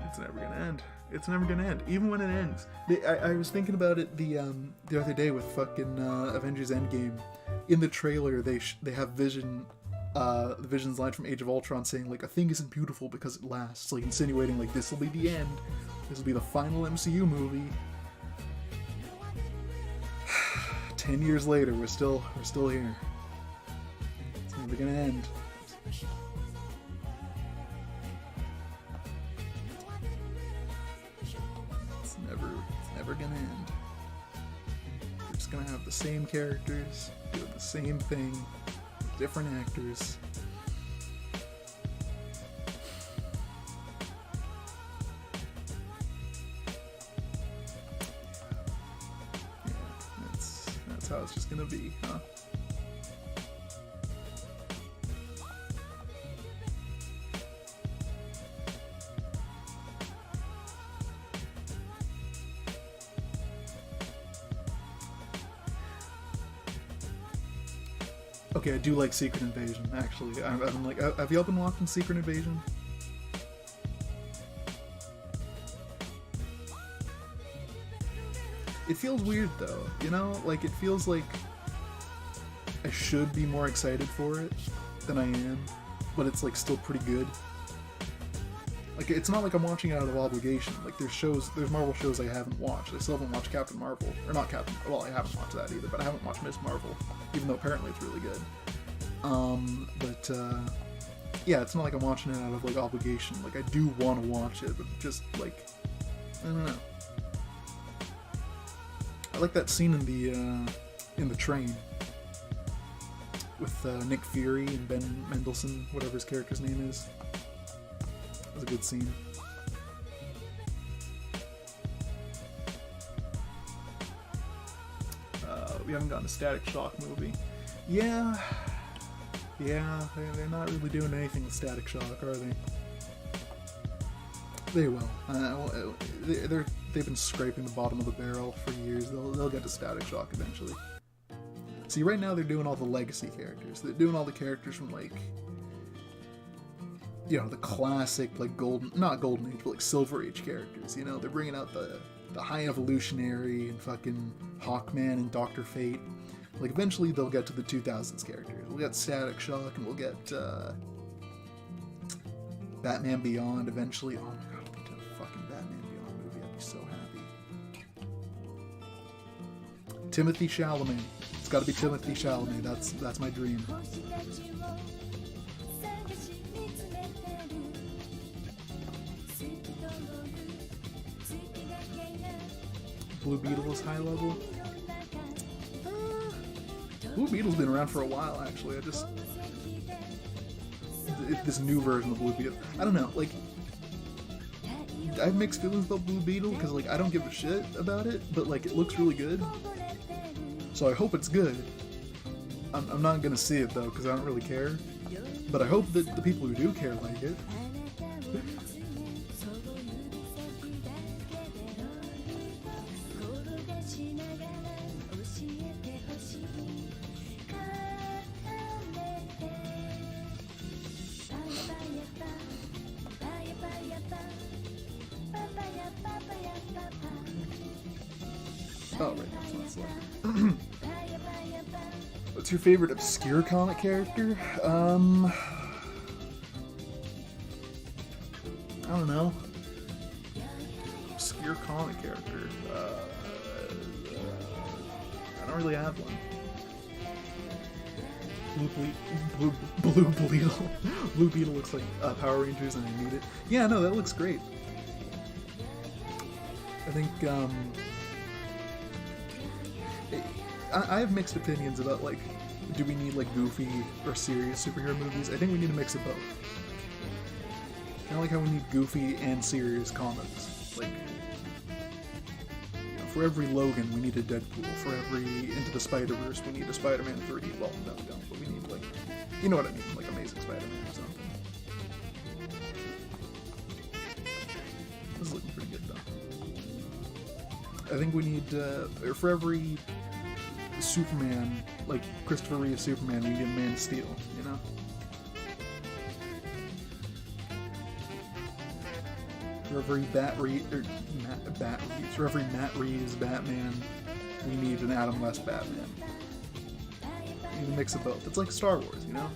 It's never gonna end. It's never gonna end. Even when it ends. I was thinking about it the other day with fucking Avengers Endgame. In the trailer, they have Vision, the Vision's line from Age of Ultron saying, like, a thing isn't beautiful because it lasts. Like, insinuating, like, this will be the end. This will be the final MCU movie. 10 years later, we're still here. It's never gonna end. It's never gonna end. We're just gonna have the same characters, doing the same thing, different actors. That's how it's just gonna be, huh? Okay, I do like Secret Invasion, actually. I'm like, have y'all been watching Secret Invasion? It feels weird though, like it feels like I should be more excited for it than I am, but it's like still pretty good. Like it's not like I'm watching it out of obligation. Like there's Marvel shows I haven't watched. I still haven't watched Captain Marvel, or not Captain. Well, I haven't watched that either, but I haven't watched Miss Marvel, even though apparently it's really good. Yeah, it's not like I'm watching it out of like obligation. Like I do want to watch it, but just like I don't know. I like that scene in the train with Nick Fury and Ben Mendelsohn, whatever his character's name is. That was a good scene. We haven't gotten a Static Shock movie. Yeah, they're not really doing anything with Static Shock, are they? They will. They've been scraping the bottom of the barrel for years. They'll get to Static Shock eventually. See, right now they're doing all the legacy characters. They're doing all the characters from like, the classic like not golden age, but like Silver Age characters. They're bringing out the High Evolutionary and fucking Hawkman and Dr. Fate. Like eventually they'll get to the 2000s characters. We'll get Static Shock and we'll get Batman Beyond eventually. Oh my god, if they did a fucking Batman Beyond movie, I'd be so happy. Timothy Chalamet. It's got to be Timothy Chalamet. That's my dream. Blue Beetle is high level. Blue Beetle's been around for a while, actually. This new version of Blue Beetle. I don't know, like, I have mixed feelings about Blue Beetle, because, like, I don't give a shit about it, but, like, it looks really good. So I hope it's good. I'm not gonna see it, though, because I don't really care. But I hope that the people who do care like it. Oh, right, that's not slow. What's your favorite obscure comic character? I don't know. Obscure comic character. I don't really have one. Blue Beetle. Blue Beetle looks like Power Rangers and I need it. Yeah, no, that looks great. I think, I have mixed opinions about, like, do we need, like, goofy or serious superhero movies? I think we need a mix of both. Kind of like how we need goofy and serious comics. Like, you know, for every Logan, we need a Deadpool. For every Into the Spider-Verse, we need a Spider-Man 3. Well, no, we don't, but we need, like, you know what I mean, like Amazing Spider-Man or something. This is looking pretty good, though. I think we need, for every Superman, like Christopher Reeve Superman, we need a Man of Steel, you know? For every for every Matt Reeves Batman, we need an Adam West Batman. We need a mix of both. It's like Star Wars, you know?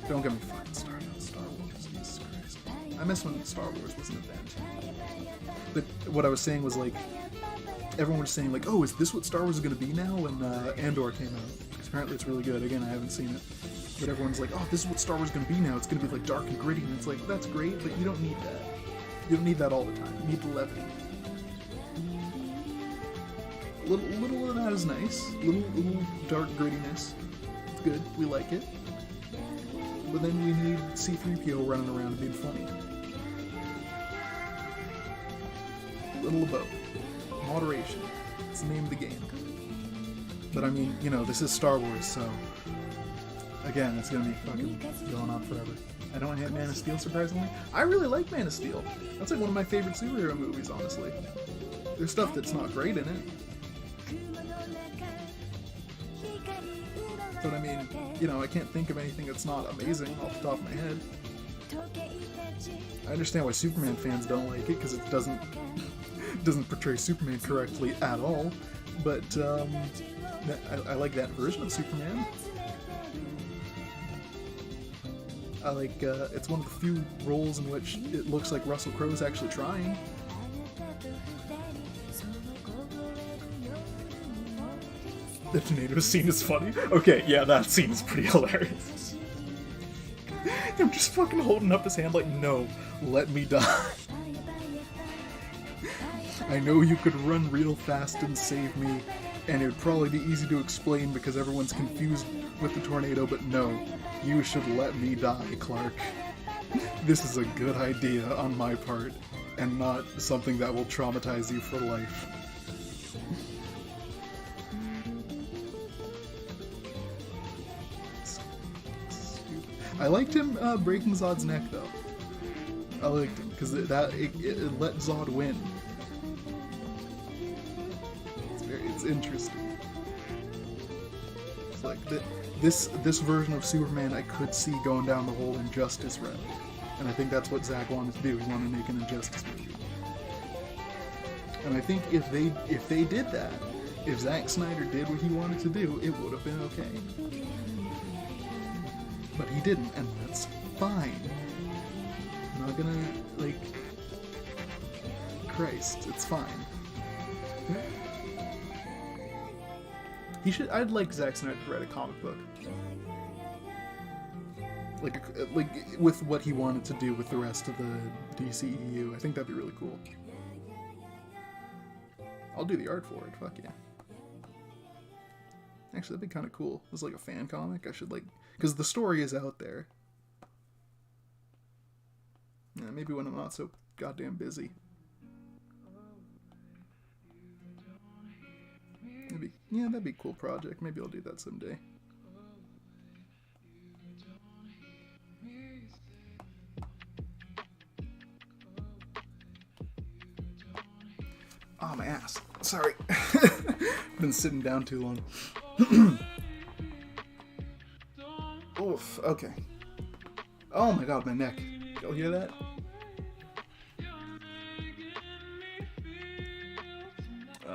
Don't get me fucking started on Star Wars, Jesus Christ. I miss when Star Wars was an event. But what I was saying was, like, everyone was saying, like, oh, is this what Star Wars is going to be now when Andor came out? Because apparently it's really good. Again, I haven't seen it. But everyone's like, oh, this is what Star Wars is going to be now. It's going to be, like, dark and gritty. And it's like, that's great, but you don't need that. You don't need that all the time. You need the levity. Little of that is nice. Little dark grittiness. It's good. We like it. But then we need C-3PO running around and being funny. Little of both. Moderation. It's the name of the game. But I mean, you know, this is Star Wars, so again, it's gonna be fucking going on forever. I don't hate Man of Steel, surprisingly. I really like Man of Steel. That's like one of my favorite superhero movies, honestly. There's stuff that's not great in it. But I mean, you know, I can't think of anything that's not amazing off the top of my head. I understand why Superman fans don't like it, because it doesn't portray Superman correctly at all, but I like that version of Superman. I like, it's one of the few roles in which it looks like Russell Crowe is actually trying. The tornado scene is funny? Okay, yeah, that scene is pretty hilarious. I'm just fucking holding up his hand like, no, let me die. I know you could run real fast and save me, and it would probably be easy to explain because everyone's confused with the tornado, but no, you should let me die, Clark. This is a good idea on my part, and not something that will traumatize you for life. I liked him breaking Zod's neck, though. I liked him, because it let Zod win. It's interesting. It's like, this version of Superman I could see going down the whole injustice route. And I think that's what Zack wanted to do. He wanted to make an injustice movie. And I think if they did that, if Zack Snyder did what he wanted to do, it would have been okay. But he didn't, and that's fine. I'm not gonna, like... Christ, it's fine. I'd like Zack Snyder to write a comic book. Like with what he wanted to do with the rest of the DCEU. I think that'd be really cool. I'll do the art for it. Fuck yeah. Actually, that'd be kind of cool. It's like a fan comic. I should because the story is out there. Yeah, maybe when I'm not so goddamn busy. That'd be a cool project. Maybe I'll do that someday. Oh, my ass. Sorry. Been sitting down too long. Oof, okay. Oh my god, my neck. Y'all hear that?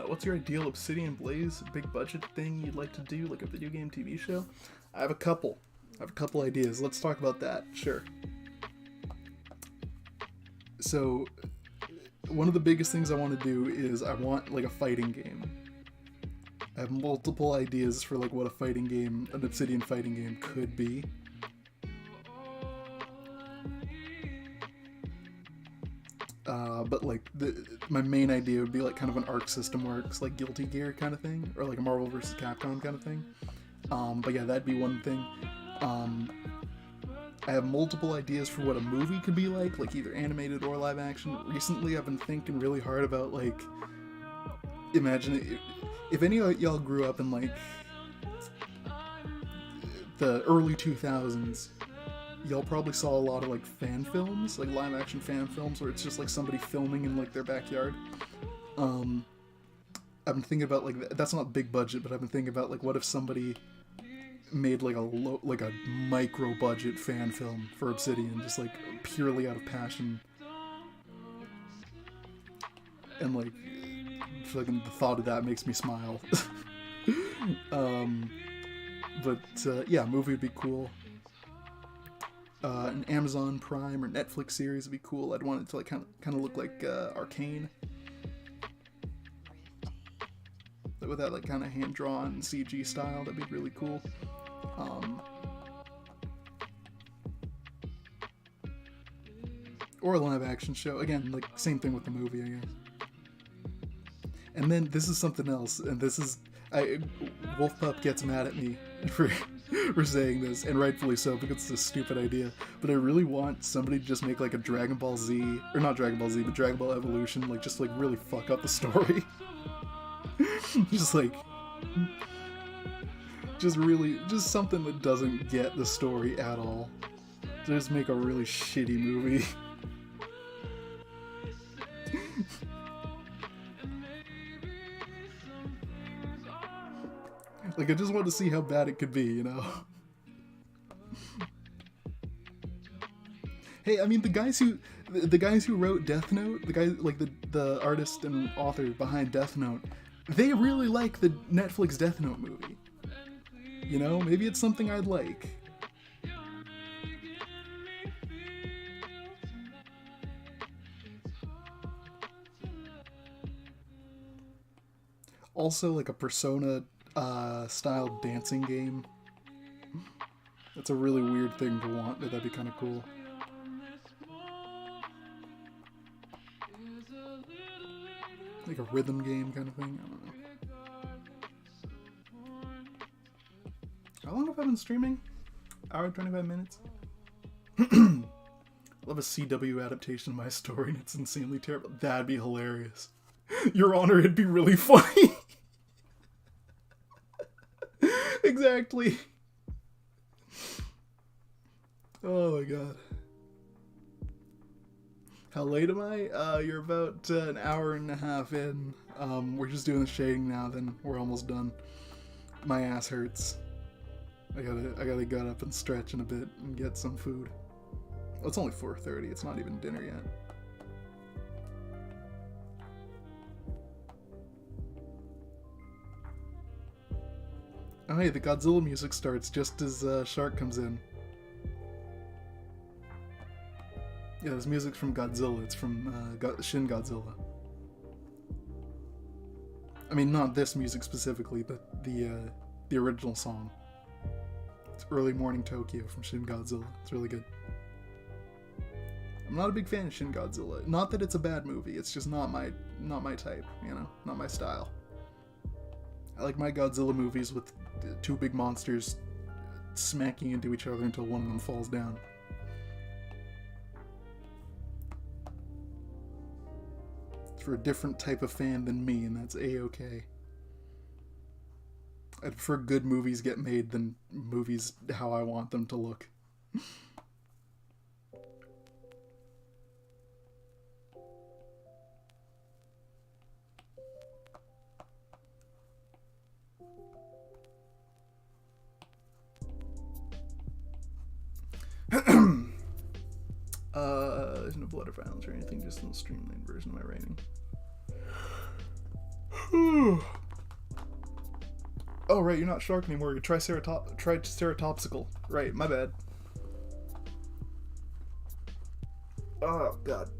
What's your ideal Obsidian Blaze big budget thing you'd like to do, like a video game TV show? I have a couple ideas. Let's talk about that. Sure. So, one of the biggest things I want to do is I want like a fighting game. I have multiple ideas for like what a fighting game, an Obsidian fighting game could be. But like my main idea would be like kind of an Arc System Works, like Guilty Gear kind of thing, or like a Marvel vs. Capcom kind of thing. But yeah, that'd be one thing. I have multiple ideas for what a movie could be like either animated or live action. Recently, I've been thinking really hard about like, imagine if any of y'all grew up in like the early 2000s. Y'all probably saw a lot of like fan films, like live action fan films, where it's just like somebody filming in like their backyard. I've been thinking about like that's not big budget, but I've been thinking about like what if somebody made like a micro budget fan film for Obsidian, just like purely out of passion, and like fucking the thought of that makes me smile. Yeah, movie would be cool. An Amazon Prime or Netflix series would be cool. I'd want it to like kind of look like Arcane, with that like kind of hand drawn CG style. That'd be really cool. Or a live action show. Again, like same thing with the movie, I guess. And then this is something else, and this is Wolfpup gets mad at me for saying this, and rightfully so, because it's a stupid idea. But I really want somebody to just make like a Dragon Ball Z, or not Dragon Ball Z, but Dragon Ball Evolution, like just like really fuck up the story. just something that doesn't get the story at all. Just make a really shitty movie. Like, I just want to see how bad it could be, you know? Hey, I mean, the guys who wrote Death Note, the guys, like, the artist and author behind Death Note, they really like the Netflix Death Note movie. You know? Maybe it's something I'd like. Also, like, a Persona style dancing game. That's a really weird thing to want, but that'd be kind of cool. Like a rhythm game kind of thing. I don't know. How long have I been streaming? Hour and 25 minutes? Love a CW adaptation of my story, and it's insanely terrible. That'd be hilarious. Your Honor, it'd be really funny. Exactly. Oh my god. How late am I? You're about an hour and a half in. We're just doing the shading now, then we're almost done. My ass hurts. I gotta get up and stretch in a bit and get some food. Well, it's only 4:30, it's not even dinner yet. Oh hey, the Godzilla music starts just as Shark comes in. Yeah, this music's from Godzilla. It's from Shin Godzilla. I mean, not this music specifically, but the The original song. It's Early Morning Tokyo from Shin Godzilla. It's really good. I'm not a big fan of Shin Godzilla. Not that it's a bad movie. It's just not my type. You know, not my style. I like my Godzilla movies with two big monsters smacking into each other until one of them falls down. It's for a different type of fan than me, and that's A-okay. I prefer good movies get made than movies how I want them to look. There's no blood or violence or anything, just in the streamlined version of my writing. Oh, right, you're not shark anymore, you're triceratopsical. Right, my bad. Oh, God.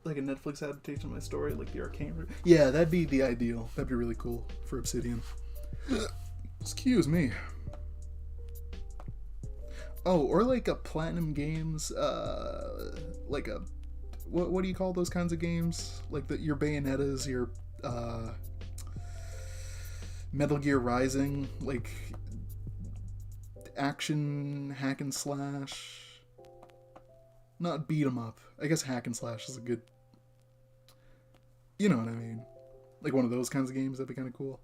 Like a Netflix adaptation of my story, like the Arcane. Yeah, that'd be the ideal. That'd be really cool for Obsidian. Excuse me. Oh, or like a Platinum Games, like a, what do you call those kinds of games? Like your Bayonettas, your, Metal Gear Rising, like, action, hack and slash, not beat 'em up. I guess hack and slash is a good, you know what I mean? Like one of those kinds of games, that'd be kind of cool.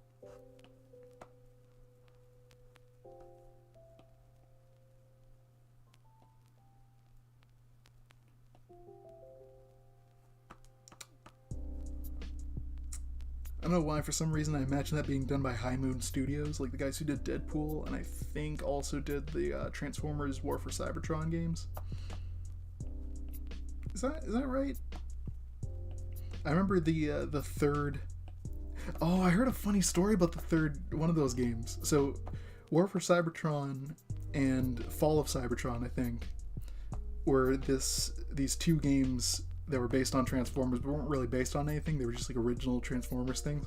I don't know why, for some reason I imagine that being done by High Moon Studios, like the guys who did Deadpool, and I think also did the Transformers War for Cybertron games. Is that right? I remember the third... Oh, I heard a funny story about the third one of those games. So, War for Cybertron and Fall of Cybertron, I think, were these two games that were based on Transformers, but weren't really based on anything. They were just like original Transformers things.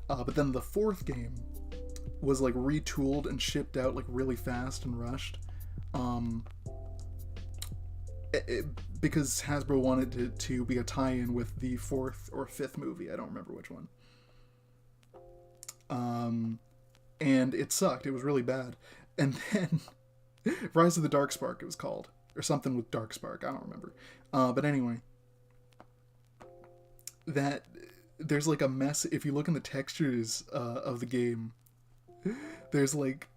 But then the fourth game was like retooled and shipped out like really fast and rushed. Because Hasbro wanted it to be a tie-in with the fourth or fifth movie. I don't remember which one. And it sucked. It was really bad. And then Rise of the Darkspark, it was called. Or something with Darkspark. I don't remember. But anyway. That there's like a mess. If you look in the textures of the game, there's like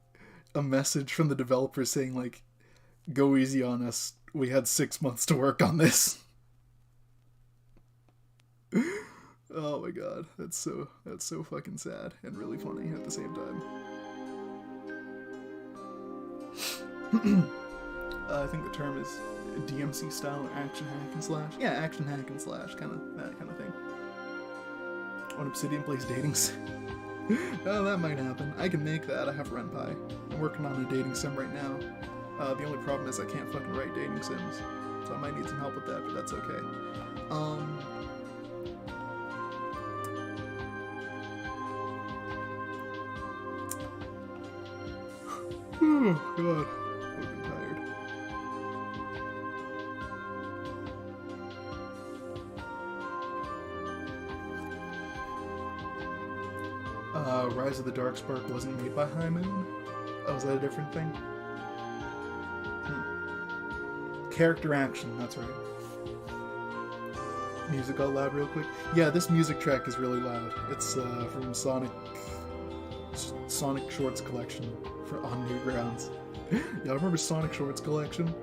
a message from the developers saying like, "Go easy on us. We had 6 months to work on this." Oh my god, that's so fucking sad and really funny at the same time. I think the term is DMC style action hack and slash. Yeah, action hack and slash, that kind of thing. When Obsidian plays dating sim. Oh, that might happen. I can make that. I have Renpai. I'm working on a dating sim right now. The only problem is I can't fucking write dating sims, so I might need some help with that, but that's okay. Oh god, I'm tired. Rise of the Darkspark wasn't made by High Moon? Oh, is that a different thing? Character action, that's right. Music all loud real quick. Yeah, this music track is really loud. It's from Sonic Shorts Collection on Newgrounds. Y'all remember Sonic Shorts Collection?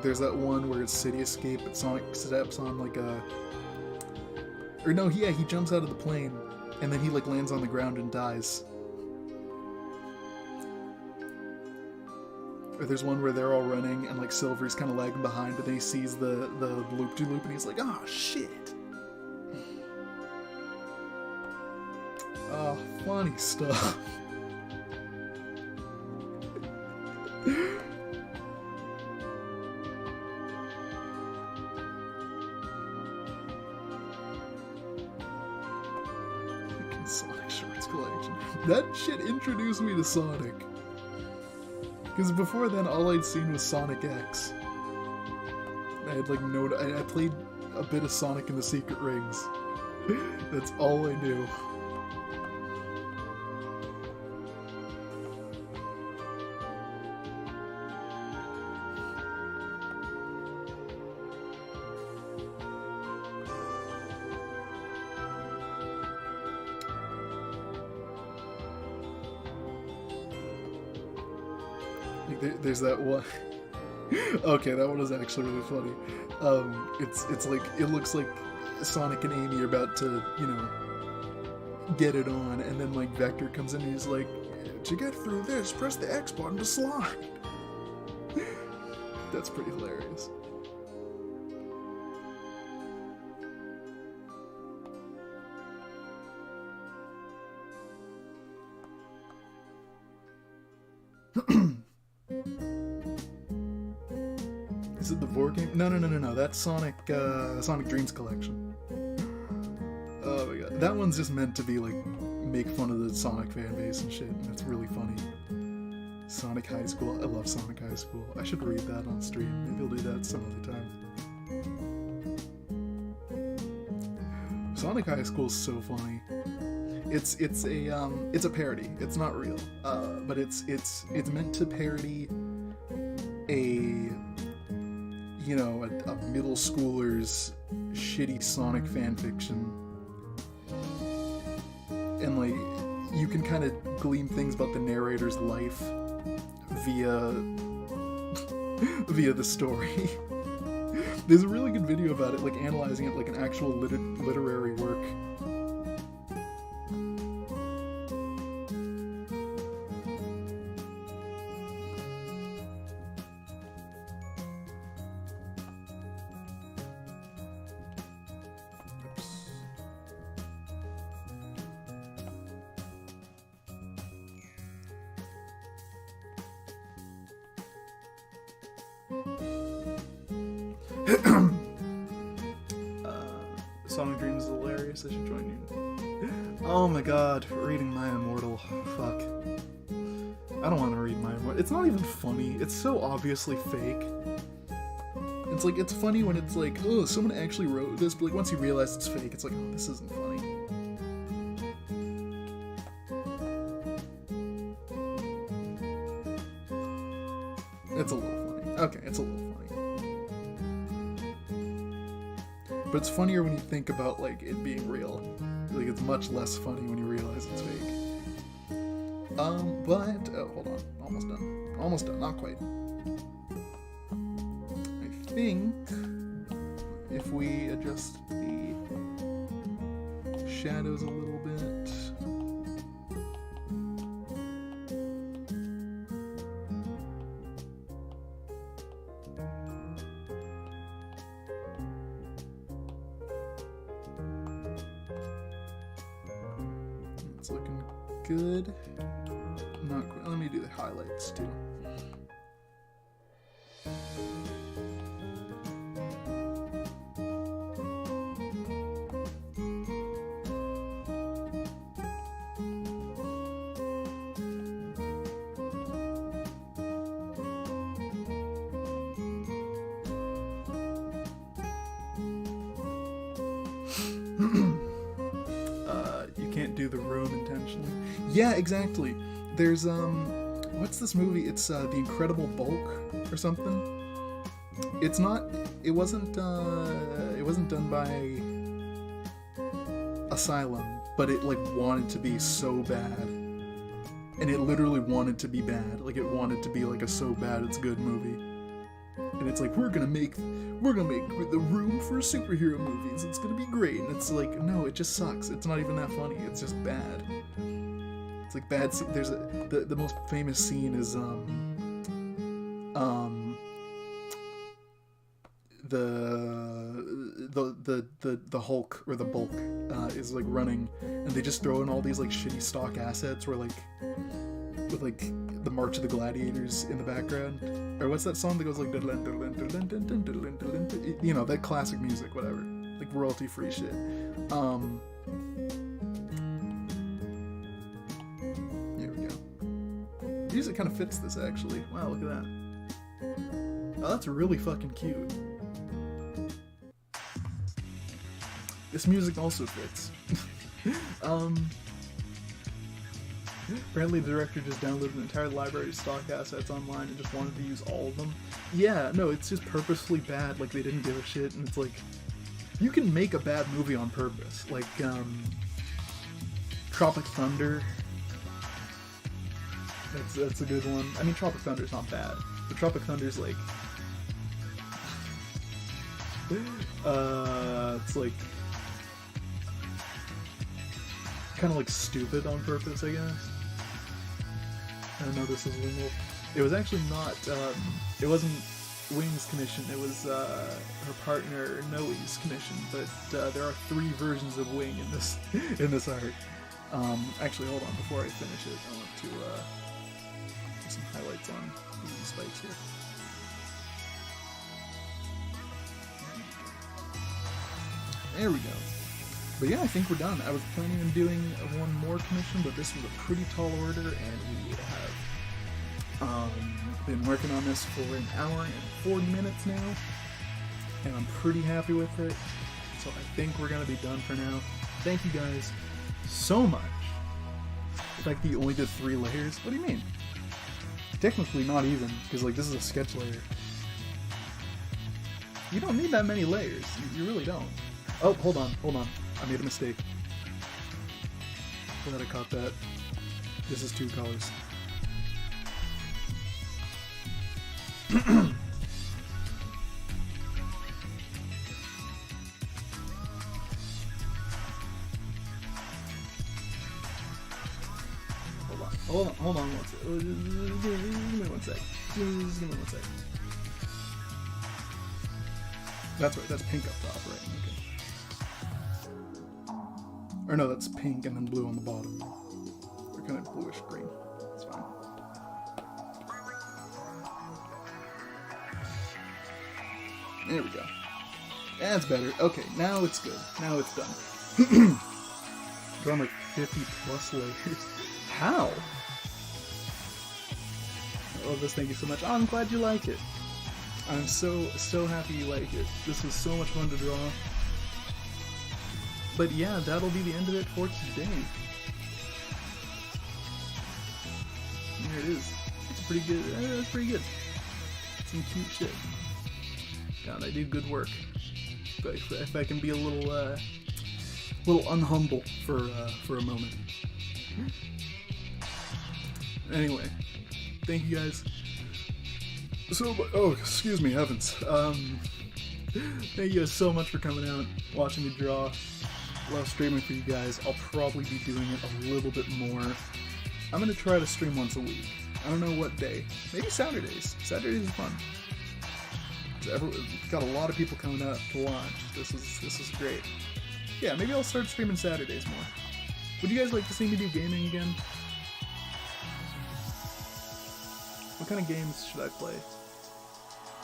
There's that one where it's City Escape, but Sonic steps on like a... Or no, yeah, he jumps out of the plane, and then he like lands on the ground and dies. Or there's one where they're all running, and like Silver's kind of lagging behind, but then he sees the loop-de-loop, and he's like, "Oh, shit!" Oh, funny stuff. Sonic Shorts collection. That shit introduced me to Sonic. Because before then, all I'd seen was Sonic X. I had like I played a bit of Sonic and the Secret Rings. That's all I knew. There's that one. Okay, that one was actually really funny. It's like, it looks like Sonic and Amy are about to, you know, get it on, and then like Vector comes in and he's like, to get through this, press the X button to slide. That's pretty hilarious. Is it the board game? No. That's Sonic Dreams Collection. Oh my god. That one's just meant to be like, make fun of the Sonic fan base and shit, and it's really funny. Sonic High School. I love Sonic High School. I should read that on stream. Maybe I'll do that some other time. Sonic High School is so funny. It's a parody. It's not real. But it's meant to parody a middle schooler's shitty Sonic fanfiction. And like, you can kind of glean things about the narrator's life via the story. There's a really good video about it, like analyzing it like an actual literary work. Sonic Dreams is hilarious. I should join you. Oh my god, reading My Immortal. Fuck. I don't want to read My Immortal. It's not even funny. It's so obviously fake. It's like, it's funny when it's like, oh, someone actually wrote this, but like once you realize it's fake, it's like, oh, this isn't funny. It's a little funny. Okay, it's a little funny. But it's funnier when you think about like it being real. Like, it's much less funny when you realize it's fake. But oh, hold on, almost done, not quite. I think if we adjust the shadows a little bit. It's looking good. Not quite. Let me do the highlights too. You can't do the room intentionally. Yeah, exactly. There's what's this movie? It's The Incredible Bulk or something. It wasn't done by Asylum, but it like wanted to be so bad. And it literally wanted to be bad. Like, it wanted to be like a so bad it's good movie. And it's like, we're gonna make the room for superhero movies. It's gonna be great. And it's like, no, it just sucks. It's not even that funny. It's just bad. It's like bad. There's the most famous scene is the Hulk or the Bulk is like running, and they just throw in all these like shitty stock assets where like with like the March of the Gladiators in the background, or what's that song that goes like, you know, that classic music, whatever, like royalty free shit. music kind of fits this, actually. Wow, look at that. Oh, that's really fucking cute. This music also fits. Apparently the director just downloaded an entire library of stock assets online and just wanted to use all of them. Yeah, no, it's just purposefully bad, like they didn't give a shit, and it's like, you can make a bad movie on purpose. Like, Tropic Thunder. That's a good one. I mean, Tropic Thunder's not bad, but Tropic Thunder's like, it's like, kind of like stupid on purpose, I guess. I don't know, this is Wing Wolf. It was actually not, it wasn't Wing's commission, it was her partner Noe's commission, but there are 3 versions of Wing in this art. Actually, hold on, before I finish it, I want to put some highlights on these spikes here. There we go. But yeah, I think we're done. I was planning on doing one more commission, but this was a pretty tall order, and we have been working on this for an hour and 40 minutes now, and I'm pretty happy with it. So I think we're gonna be done for now. Thank you guys so much. The fact that you only did 3 layers? What do you mean? Technically not even, because like this is a sketch layer. You don't need that many layers. You really don't. Oh, hold on. I made a mistake. Glad I caught that. This is 2 colors. Hold on one sec. Give me one sec. Just give me one sec. That's right, that's pink up top, right? Okay. Or no, that's pink and then blue on the bottom. They're kind of bluish green. It's fine. There we go. That's better. Okay, now it's good. Now it's done. Drawn like 50 plus layers. How? I love this. Thank you so much. Oh, I'm glad you like it. I'm so happy you like it. This was so much fun to draw. But yeah, that'll be the end of it for today. There it is. It's pretty good. That's pretty good. Some cute shit. God, I do good work. But if I can be a little unhumble for a moment. Anyway, thank you guys. So, oh, excuse me, heavens. Thank you guys so much for coming out, watching me draw. Love streaming for you guys. I'll probably be doing it a little bit more. I'm gonna try to stream once a week. I don't know what day. Maybe Saturdays. Saturdays is fun. Got a lot of people coming out to watch. This is great. Yeah, maybe I'll start streaming Saturdays more. Would you guys like to see me do gaming again? What kind of games should I play?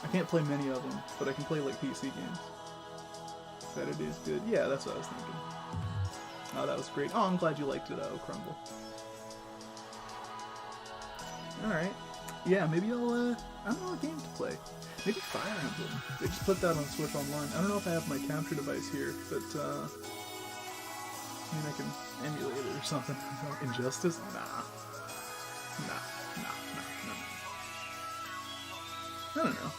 I can't play many of them, but I can play like PC games. Saturday's good. Yeah, that's what I was thinking. Oh, that was great. Oh, I'm glad you liked it, Crumble. Alright. Yeah, maybe I'll, I don't know what game to play. Maybe Fire Emblem. They just put that on Switch Online. I don't know if I have my capture device here, but, I mean, I can emulate it or something. Injustice? Nah. I don't know.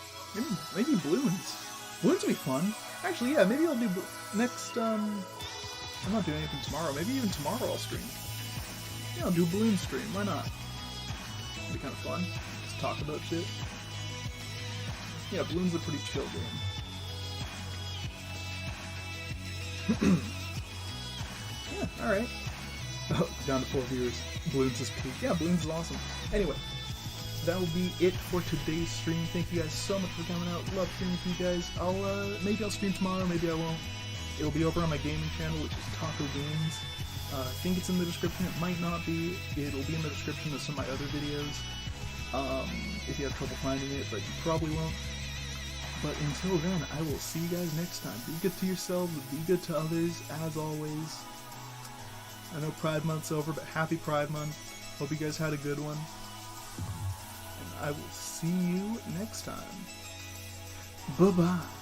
Maybe Bloons. Bloons would be fun. Actually, yeah, maybe I'll do next, I'm not doing anything tomorrow. Maybe even tomorrow I'll stream. Yeah, I'll do Bloons stream. Why not? It'll be kind of fun. Just talk about shit. Yeah, Bloons a pretty chill game. Yeah, alright. Oh, down to 4 viewers. Bloons is peak. Yeah, Bloons is awesome. Anyway. That will be it for today's stream. Thank you guys so much for coming out. Love streaming with you guys. Maybe I'll stream tomorrow, maybe I won't. It'll be over on my gaming channel, which is Taco Games. I think it's in the description. It might not be. It'll be in the description of some of my other videos. If you have trouble finding it, but you probably won't. But until then, I will see you guys next time. Be good to yourselves, be good to others, as always. I know Pride Month's over, but happy Pride Month. Hope you guys had a good one. I will see you next time. Bye-bye.